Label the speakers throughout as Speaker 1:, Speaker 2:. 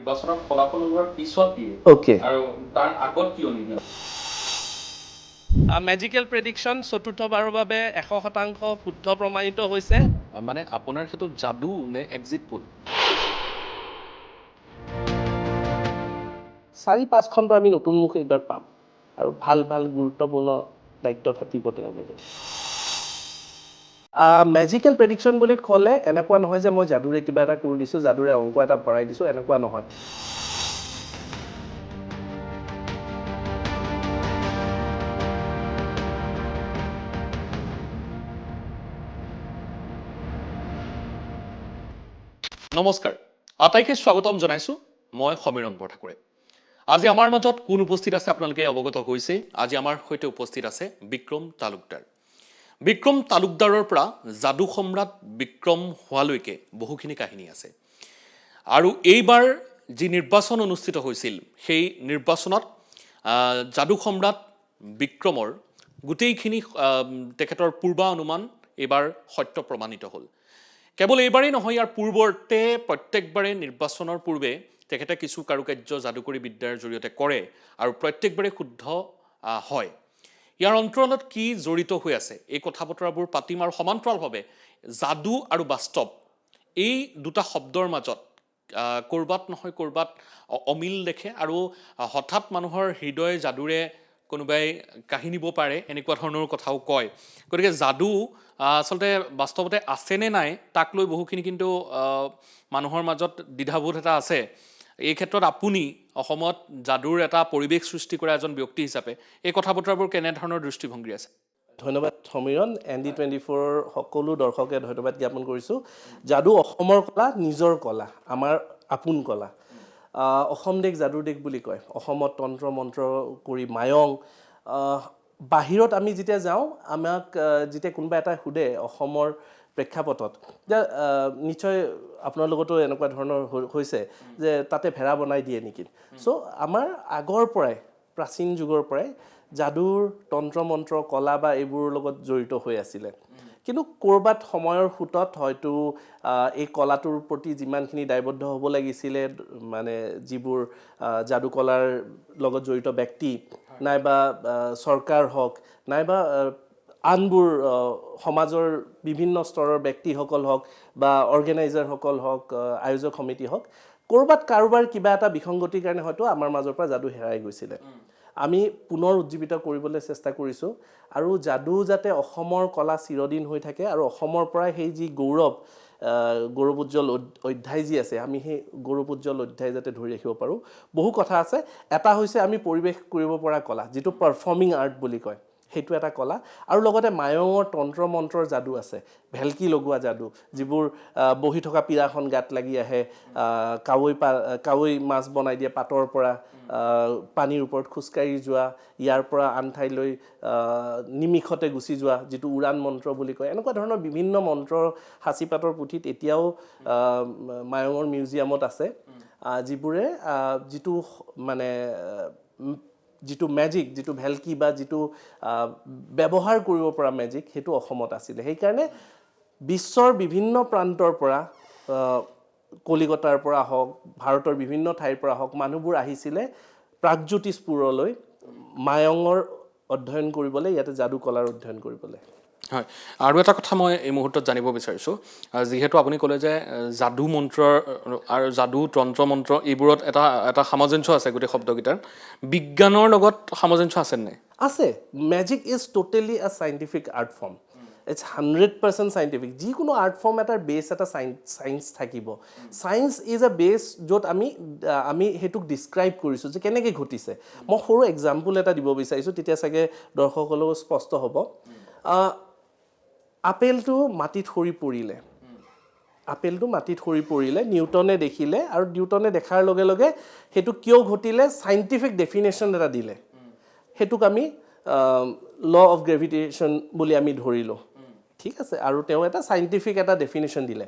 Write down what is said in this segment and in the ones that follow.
Speaker 1: নিৰ্বাচনৰ ফলাফল ওলোৱাৰ পিছত দিয়ে
Speaker 2: অ'কে
Speaker 1: আৰু তাৰ আগত কিয় নিদিয়ে?
Speaker 3: মেজিকেল প্ৰেডিকশ্যন চতুৰ্থবাৰৰ বাবে 100% শুদ্ধ প্ৰমাণিত হৈছে।
Speaker 1: মানে আপোনাৰ সেইটো যাদু নে এক্সিট পোল?
Speaker 2: 4-5খনটো আমি নতুন মুখ এইবাৰ পাম আৰু ভাল ভাল গুৰুত্বপূৰ্ণ দায়িত্ব থাকিব তেওঁলোকে। মেজিকেল প্ৰেডিকশ্যন বুলি ক'লে এনেকুৱা নহয় যে মই যাদুৰে কিবা এটা কৰি দিছোঁ, যাদুৰে অংক এটা ভৰাই দিছোঁ, এনেকুৱা নহয়।
Speaker 1: নমস্কাৰ, আটাইকে স্বাগতম জনাইছোঁ। মই সমীৰণ বৰঠাকুৰে। আজি আমাৰ মাজত কোন উপস্থিত আছে আপোনালোকে অৱগত হৈছে। আজি আমাৰ সৈতে উপস্থিত আছে বিক্ৰম তালুকদাৰ। বিক্ৰম তালুকদাৰৰ পৰা যাদু সম্ৰাট বিক্ৰম হোৱালৈকে বহুখিনি কাহিনী আছে আৰু এইবাৰ যি নিৰ্বাচন অনুষ্ঠিত হৈছিল সেই নিৰ্বাচনত যাদু সম্ৰাট বিক্ৰমৰ গোটেইখিনি তেখেতৰ পূৰ্বানুমান এইবাৰ সত্য প্ৰমাণিত হ'ল। কেৱল এইবাৰেই নহয়, ইয়াৰ পূৰ্বতে প্ৰত্যেকবাৰে নিৰ্বাচনৰ পূৰ্বে তেখেতে কিছু কাৰুকাৰ্য যাদুকৰী বিদ্যাৰ জৰিয়তে কৰে আৰু প্ৰত্যেকবাৰে শুদ্ধ হয়। ইয়াৰ অন্তৰালত কি জড়িত হৈ আছে এই কথা বতৰাবোৰ পাতিম আৰু সমান্তৰালভাৱে যাদু আৰু বাস্তৱ এই দুটা শব্দৰ মাজত ক'ৰবাত নহয় ক'ৰবাত অমিল দেখে আৰু হঠাৎ মানুহৰ হৃদয় যাদুৰে কোনোবাই কাঢ়ি নিব পাৰে এনেকুৱা ধৰণৰ কথাও কয়। গতিকে যাদু আচলতে বাস্তৱতে আছেনে নাই তাক লৈ বহুখিনি কিন্তু মানুহৰ মাজত দ্বিধাবোধ এটা আছে। এই ক্ষেত্ৰত আপুনি অসমত যাদুৰ এটা পৰিৱেশ সৃষ্টি কৰা এজন ব্যক্তি হিচাপে এই কথা বতৰাবোৰ কেনেধৰণৰ দৃষ্টিভংগী আছে?
Speaker 2: ধন্যবাদ সমীৰণ। ND24 সকলো দৰ্শকে ধন্যবাদ জ্ঞাপন কৰিছোঁ। যাদু অসমৰ কলা, নিজৰ কলা, আমাৰ আপোন কলা। অসম দেশ যাদুৰ দেশ বুলি কয়। অসমত তন্ত্ৰ মন্ত্ৰ কৰি মায়ং বাহিৰত আমি যেতিয়া যাওঁ, আমাক যেতিয়া কোনোবা এটা সোধে অসমৰ প্ৰেক্ষাপটত, যে নিশ্চয় আপোনাৰ লগতো এনেকুৱা ধৰণৰ হৈছে যে তাতে ভেড়া বনাই দিয়ে নেকি। চ' আমাৰ আগৰ পৰাই প্ৰাচীন যুগৰ পৰাই যাদুৰ তন্ত্ৰ মন্ত্ৰ কলা বা এইবোৰৰ লগত জড়িত হৈ আছিলে। কিন্তু ক'ৰবাত সময়ৰ সোঁতত হয়তো এই কলাটোৰ প্ৰতি যিমানখিনি দায়বদ্ধ হ'ব লাগিছিলে, মানে যিবোৰ যাদু কলাৰ লগত জড়িত ব্যক্তি নাইবা চৰকাৰ হওক নাইবা আনবোৰ সমাজৰ বিভিন্ন স্তৰৰ ব্যক্তিসকল হওক বা অৰ্গেনাইজাৰসকল হওক, আয়োজক সমিতি হওক, ক'ৰবাত কাৰোবাৰ কিবা এটা বিসংগতিৰ কাৰণে হয়তো আমাৰ মাজৰ পৰা যাদু হেৰাই গৈছিলে। আমি পুনৰ উজ্জীৱিত কৰিবলৈ চেষ্টা কৰিছোঁ আৰু যাদু যাতে অসমৰ কলা চিৰদিন হৈ থাকে আৰু অসমৰ পৰা সেই যি গৌৰৱোজ্জ্বল অধ্যায় যি আছে, আমি সেই গৌৰৱোজ্জ্বল অধ্যায় যাতে ধৰি ৰাখিব পাৰোঁ। বহু কথা আছে। এটা হৈছে আমি পৰিৱেশ কৰিব পৰা কলা, যিটো পাৰফৰ্মিং আৰ্ট বুলি কয়, সেইটো এটা কলা। আৰু লগতে মায়ঙৰ তন্ত্ৰ মন্ত্ৰৰ যাদু আছে, ভেলকি লগোৱা যাদু, যিবোৰ বহি থকা পীৰাখন গাত লাগি আহে, কাৱৈ মাছ বনাই দিয়ে পাতৰ পৰা, পানীৰ ওপৰত খোজকাঢ়ি যোৱা, ইয়াৰ পৰা আন ঠাইলৈ নিমিষতে গুচি যোৱা, যিটো উৰাণ মন্ত্ৰ বুলি কয়। এনেকুৱা ধৰণৰ বিভিন্ন মন্ত্ৰ সাঁচিপাতৰ পুথিত এতিয়াও মায়ঙৰ মিউজিয়ামত আছে, যিবোৰে যিটো মেজিক, যিটো ভেলকি বা যিটো ব্যৱহাৰ কৰিব পৰা মেজিক, সেইটো অসমত আছিলে। সেইকাৰণে বিশ্বৰ বিভিন্ন প্ৰান্তৰ পৰা, কলিকতাৰ পৰা হওক, ভাৰতৰ বিভিন্ন ঠাইৰ পৰা হওক, মানুহবোৰ আহিছিলে প্ৰাগজ্যোতিষপুৰলৈ মায়ঙৰ অধ্যয়ন কৰিবলৈ, ইয়াতে যাদু কলাৰ অধ্যয়ন কৰিবলৈ।
Speaker 1: হয়, আৰু এটা কথা মই এই মুহূৰ্তত জানিব বিচাৰিছোঁ, যিহেতু আপুনি ক'লে যে যাদু মন্ত্ৰৰ আৰু যাদু তন্ত্ৰ মন্ত্ৰ এইবোৰত এটা সামঞ্জস্য আছে গোটেই শব্দকেইটাৰ, বিজ্ঞানৰ লগত সামঞ্জস্য আছে নাই?
Speaker 2: আছে। Magic is totally a scientific art form. It's 100% scientific. যিকোনো আৰ্ট ফৰ্ম এটাৰ বেছ এটা চায়েন্স থাকিব। চায়েন্স ইজ আ বেছ য'ত আমি সেইটোক ডিছক্ৰাইব কৰিছোঁ যে কেনেকৈ ঘটিছে। মই সৰু এক্সাম্পল এটা দিব বিচাৰিছোঁ, তেতিয়া চাগে দৰ্শকসকলেও স্পষ্ট হ'ব। আপেলটো মাটিত সৰি পৰিলে, নিউটনে দেখিলে আৰু নিউটনে দেখাৰ লগে লগে সেইটো কিয় ঘটিলে চাইণ্টিফিক ডেফিনেশ্যন এটা দিলে। সেইটোক আমি ল অফ গ্ৰেভিটেশ্যন বুলি আমি ধৰিলোঁ, ঠিক আছে, আৰু তেওঁ এটা চাইণ্টিফিক এটা ডেফিনেশ্যন দিলে।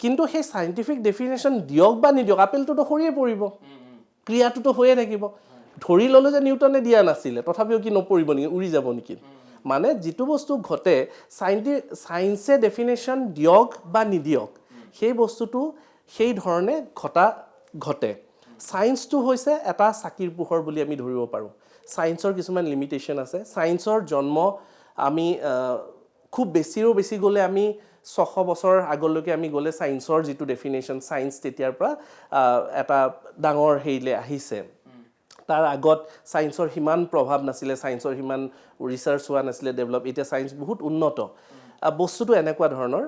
Speaker 2: কিন্তু সেই চাইণ্টিফিক ডেফিনেশ্যন দিয়ক বা নিদিয়ক, আপেলটোতো সৰিয়ে পৰিব, ক্ৰিয়াটোতো হৈয়ে থাকিব। ধৰি ল'লোঁ যে নিউটনে দিয়া নাছিলে, তথাপিও কি নপৰিব নেকি, উৰি যাব নেকি? মানে যিটো বস্তু ঘটে, চায়েন্সে ডেফিনেশ্যন দিয়ক বা নিদিয়ক, সেই বস্তুটো সেই ধৰণে ঘটে। ছায়েন্সটো হৈছে এটা চাকিৰ পোহৰ বুলি আমি ধৰিব পাৰোঁ ছায়েন্সৰ কিছুমান লিমিটেশ্যন আছে ছায়েন্সৰ জন্ম আমি খুব বেছিৰো বেছি গ'লে আমি 600 বছৰ আগলৈকে আমি গ'লে ছায়েন্সৰ যিটো ডেফিনেশ্যন ছায়েন্স তেতিয়াৰ পৰা এটা ডাঙৰ হেৰিলে আহিছে তাৰ আগত ছায়েন্সৰ সিমান প্ৰভাৱ নাছিলে ছায়েন্সৰ সিমান ৰিচাৰ্চ হোৱা নাছিলে ডেভেলপ এতিয়া ছায়েন্স বহুত উন্নত বস্তুটো এনেকুৱা ধৰণৰ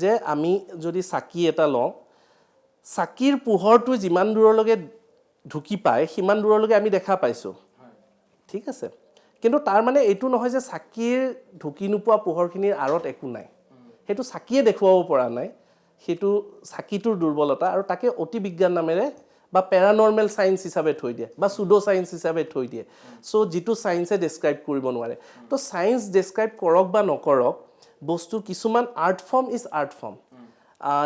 Speaker 2: যে আমি যদি চাকি এটা লওঁ চাকিৰ পোহৰটো যিমান দূৰলৈকে ঢুকি পায় সিমান দূৰলৈকে আমি দেখা পাইছোঁ ঠিক আছে কিন্তু তাৰ মানে এইটো নহয় যে চাকিৰ ঢুকি নোপোৱা পোহৰখিনিৰ আঁৰত একো নাই সেইটো চাকিয়ে দেখুৱাব পৰা নাই সেইটো চাকিটোৰ দুৰ্বলতা আৰু তাকে অতি বিজ্ঞান নামেৰে বা পেৰানৰ্মেল ছায়েন্স হিচাপে থৈ দিয়ে বা চুডো ছায়েন্স হিচাপে থৈ দিয়ে চ' যিটো ছায়েন্সে ডেছক্ৰাইব কৰিব নোৱাৰে তো ছায়েন্স ডেছক্ৰাইব কৰক বা নকৰক বস্তু কিছুমান art form is art form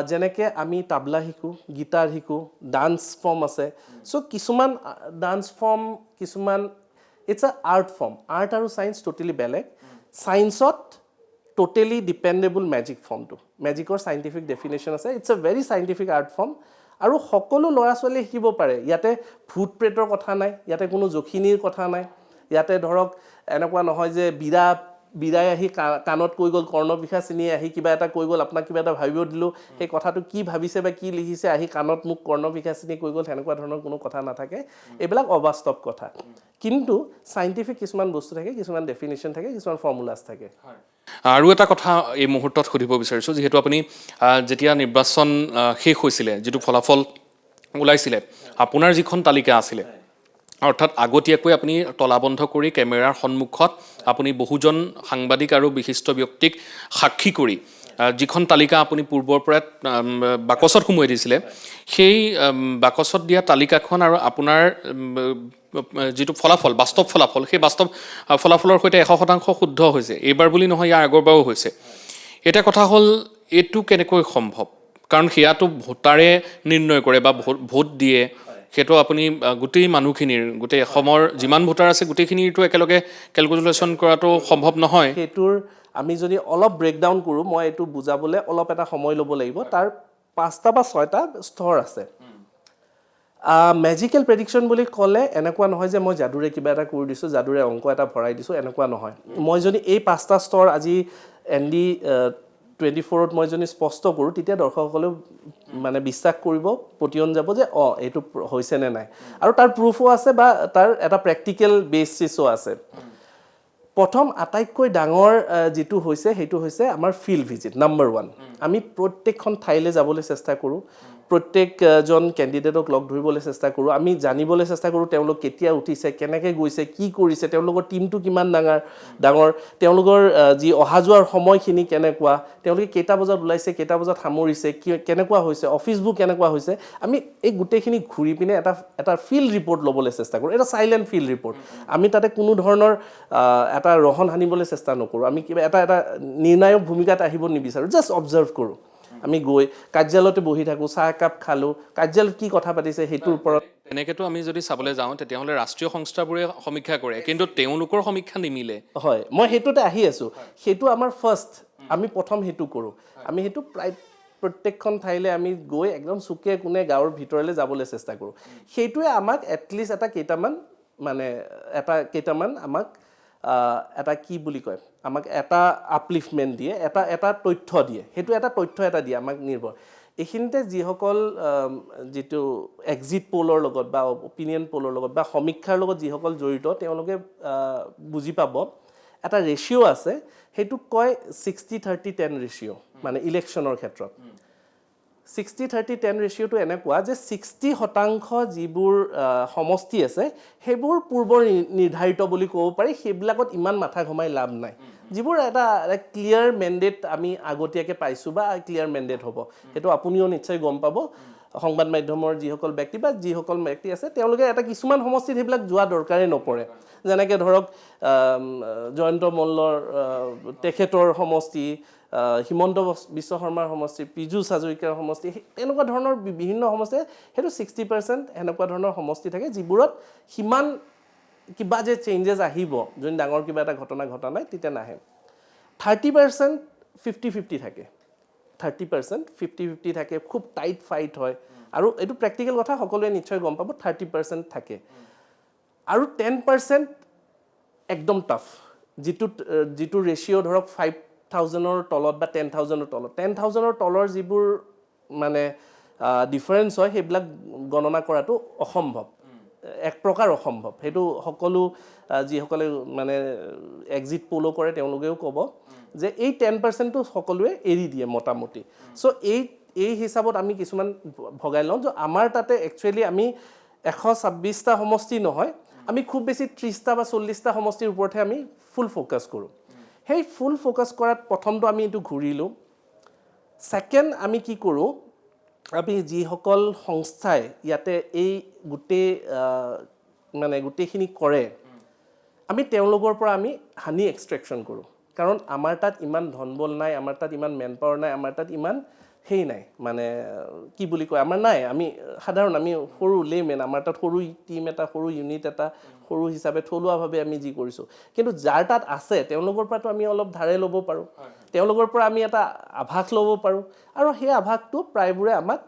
Speaker 2: যেনেকৈ আমি তাবলা শিকোঁ গীটাৰ শিকোঁ ডান্স ফৰ্ম আছে চ' কিছুমান ডান্স ফৰ্ম কিছুমান it's a art form art আৰু ছায়েন্স টোটেলি বেলেগ ছায়েন্সত টোটেলি ডিপেণ্ডেবল মেজিক ফৰ্মটো মেজিকৰ চাইণ্টিফিক ডেফিনেশ্যন আছে it's a very scientific art form আৰু সকলো ল'ৰা ছোৱালীয়ে শিকিব পাৰে ইয়াতে ভূত প্ৰেতৰ কথা নাই ইয়াতে কোনো যখিনীৰ কথা নাই ইয়াতে ধৰক এনেকুৱা নহয় যে বিৰাই আহি কাণত কৈ গ'ল কৰ্ণবিষা চিনিয়ে আহি কিবা এটা কৈ গ'ল আপোনাক কিবা এটা ভাবিব দিলোঁ সেই কথাটো কি ভাবিছে বা কি লিখিছে আহি কাণত মোক কৰ্ণবিষা চিনি কৈ গ'ল সেনেকুৱা ধৰণৰ কোনো কথা নাথাকে এইবিলাক অবাস্তৱ কথা কিন্তু চাইণ্টিফিক কিছুমান বস্তু থাকে কিছুমান ডেফিনেশ্যন থাকে কিছুমান ফৰ্মুলাছ থাকে
Speaker 1: আৰু এটা কথা এই মুহূৰ্তত সুধিব বিচাৰিছোঁ যিহেতু আপুনি যেতিয়া নিৰ্বাচন শেষ হৈছিলে যিটো ফলাফল ওলাইছিলে আপোনাৰ যিখন তালিকা আছিলে অৰ্থাৎ আগতীয়াকৈ আপুনি তলাবন্ধ কৰি কেমেৰাৰ সন্মুখত আপুনি বহুজন সাংবাদিক আৰু বিশিষ্ট ব্যক্তিক সাক্ষী কৰি যিখন তালিকা আপুনি পূৰ্বৰ পৰা বাকচত সোমোৱাই দিছিলে সেই বাকচত দিয়া তালিকাখন আৰু আপোনাৰ যিটো ফলাফল বাস্তৱ ফলাফল সেই বাস্তৱ ফলাফলৰ সৈতে 100% শুদ্ধ হৈছে এইবাৰ বুলি নহয় ইয়াৰ আগৰবাৰো হৈছে এটা কথা হ'ল এইটো কেনেকৈ সম্ভৱ কাৰণ সেয়াটো ভোটাৰে নিৰ্ণয় কৰে বা ভোট দিয়ে সেইটো আপুনি গোটেই মানুহখিনিৰ গোটেই অসমৰ যিমান ভোটাৰ আছে গোটেইখিনিৰটো একেলগে কেলকুলেশ্যন কৰাটো সম্ভৱ নহয়
Speaker 2: সেইটোৰ আমি যদি অলপ ব্ৰেকডাউন কৰোঁ মই এইটো বুজাবলৈ অলপ এটা সময় ল'ব লাগিব তাৰ 5টা বা 6টা স্তৰ আছে মেজিকেল প্ৰেডিকশ্যন বুলি ক'লে এনেকুৱা নহয় যে মই যাদুৰে কিবা এটা কৰি দিছোঁ যাদুৰে অংক এটা ভৰাই দিছোঁ এনেকুৱা নহয় মই যদি এই 5টা স্তৰ আজি ND 24ত মই যদি স্পষ্ট কৰোঁ তেতিয়া দৰ্শকসকলেও মানে বিশ্বাস কৰিব পতিয়ন যাব যে এইটো হৈছে নে নাই আৰু তাৰ প্ৰুফো আছে বা তাৰ এটা প্ৰেক্টিকেল বেচিছো আছে প্ৰথম আটাইতকৈ ডাঙৰ যিটো হৈছে সেইটো হৈছে আমাৰ ফিল্ড ভিজিট নাম্বাৰ 1 আমি প্ৰত্যেকখন ঠাইলৈ যাবলৈ চেষ্টা কৰোঁ প্ৰত্যেকজন কেণ্ডিডেটক লগ ধৰিবলৈ চেষ্টা কৰোঁ আমি জানিবলৈ চেষ্টা কৰোঁ তেওঁলোক কেতিয়া উঠিছে কেনেকৈ গৈছে কি কৰিছে তেওঁলোকৰ টীমটো কিমান ডাঙৰ তেওঁলোকৰ যি অহা যোৱাৰ সময়খিনি কেনেকুৱা তেওঁলোকে কেইটা বজাত ওলাইছে কেইটা বজাত সামৰিছে কেনেকুৱা হৈছে অফিচবোৰ কেনেকুৱা হৈছে আমি এই গোটেইখিনি ঘূৰি পিনে এটা ফিল্ড ৰিপৰ্ট ল'বলৈ চেষ্টা কৰোঁ এটা চাইলেণ্ট ফিল্ড ৰিপৰ্ট আমি তাতে কোনো ধৰণৰ এটা ৰহণ সানিবলৈ চেষ্টা নকৰোঁ আমি কিবা এটা নিৰ্ণায়ক ভূমিকাত আহিব নিবিচাৰোঁ জাষ্ট অবজাৰ্ভ কৰোঁ আমি গৈ কাৰ্যালয়তে বহি থাকোঁ চাহ একাপ খালোঁ কাৰ্যালয়ত কি কথা পাতিছে সেইটোৰ ওপৰত
Speaker 1: তেনেকেতো আমি যদি চাবলৈ যাওঁ তেতিয়াহ'লে ৰাষ্ট্ৰীয় সংস্থাবোৰে সমীক্ষা কৰে কিন্তু তেওঁলোকৰ সমীক্ষা নিমিলে
Speaker 2: হয় মই সেইটোতে আহি আছোঁ সেইটো আমাৰ ফাৰ্ষ্ট আমি প্ৰথম সেইটো কৰোঁ আমি সেইটো প্ৰায় প্ৰত্যেকখন ঠাইলৈ আমি গৈ একদম চুকে কোণে গাঁৱৰ ভিতৰলৈ যাবলৈ চেষ্টা কৰোঁ সেইটোৱে আমাক এটলিষ্ট কেইটামান আমাক এটা কি বুলি কয় আমাক এটা আপলিফমেণ্ট দিয়ে এটা তথ্য দিয়ে সেইটো এটা তথ্য এটা দিয়ে আমাক নিৰ্ভৰ এইখিনিতে যিসকল যিটো এক্সিট পলৰ লগত বা অপিনিয়ন পলৰ লগত বা সমীক্ষাৰ লগত যিসকল জড়িত তেওঁলোকে বুজি পাব এটা ৰেচিঅ' আছে সেইটোক কয় 60-30-10 ৰেচিঅ' মানে ইলেকশ্যনৰ ক্ষেত্ৰত 60-30-10 ৰেচিঅ'টো এনেকুৱা যে 60% যিবোৰ সমষ্টি আছে সেইবোৰ পূৰ্বৰ নিৰ্ধাৰিত বুলি ক'ব পাৰি সেইবিলাকত ইমান মাথা ঘমাই লাভ নাই যিবোৰ এটা ক্লিয়াৰ মেণ্ডেট আমি আগতীয়াকৈ পাইছোঁ বা ক্লিয়াৰ মেণ্ডেট হ'ব সেইটো আপুনিও নিশ্চয় গম পাব সংবাদ মাধ্যমৰ যিসকল ব্যক্তি বা যিসকল ব্যক্তি আছে তেওঁলোকে এটা কিছুমান সমষ্টিত সেইবিলাক যোৱা দৰকাৰেই নপৰে যেনেকৈ ধৰক জয়ন্ত মল্লৰ তেখেতৰ সমষ্টি হিমন্ত বিশ্ব শৰ্মাৰ সমষ্টি পীযুষ হাজৰিকাৰ সমষ্টি তেনেকুৱা ধৰণৰ বিভিন্ন সমষ্টি সেইটো 60% এনেকুৱা ধৰণৰ সমষ্টি থাকে যিবোৰত সিমান কিবা যে চেঞ্জেছ আহিব যদি ডাঙৰ কিবা এটা ঘটনা ঘটা নাই তেতিয়া নাহে 30% 50-50 থাকে 30%, 50-50 থাকে, খুব টাইট ফাইট হয় আৰু এইটো প্ৰেক্টিকেল কথা সকলোৱে নিশ্চয় গম পাব 30% থাকে আৰু 10% একদম টাফ যিটো ৰেচিঅ' ধৰক 5,000ৰ তলত বা 10,000ৰ তলত 10,000ৰ তলৰ যিবোৰ মানে ডিফাৰেঞ্চ হয় সেইবিলাক গণনা কৰাটো অসম্ভৱ এক প্ৰকাৰ অসম্ভৱ সেইটো সকলো যিসকলে মানে এক্সিট প'লো কৰে তেওঁলোকেও ক'ব যে এই 10%টো সকলোৱে এৰি দিয়ে মোটামুটি চ' এই হিচাপত আমি কিছুমান ভগাই লওঁ যে আমাৰ তাতে একচুৱেলি আমি 126টা সমষ্টি নহয় আমি খুব বেছি 30টা বা 40টা সমষ্টিৰ ওপৰতহে আমি ফুল ফ'কাছ কৰোঁ সেই ফুল ফ'কাছ কৰাত প্ৰথমটো আমি এইটো ঘূৰিলোঁ ছেকেণ্ড আমি কি কৰোঁ আমি যিসকল সংস্থাই ইয়াতে এই গোটেইখিনি কৰে আমি তেওঁলোকৰ পৰা আমি হানি এক্সট্ৰেকশ্যন কৰোঁ কাৰণ আমাৰ তাত ইমান ধনবল নাই আমাৰ তাত ইমান মেন পাৱাৰ নাই আমাৰ তাত ইমান সেই নাই মানে কি বুলি কয় আমাৰ নাই আমি সাধাৰণ আমি সৰু লেমেন আমাৰ তাত সৰু টিম এটা সৰু ইউনিট এটা সৰু হিচাপে থলুৱাভাৱে আমি যি কৰিছোঁ কিন্তু যাৰ তাত আছে তেওঁলোকৰ পৰাতো আমি অলপ ধাৰে ল'ব পাৰোঁ তেওঁলোকৰ পৰা আমি এটা আভাস ল'ব পাৰোঁ আৰু সেই আভাসটো প্ৰায়বোৰে আমাক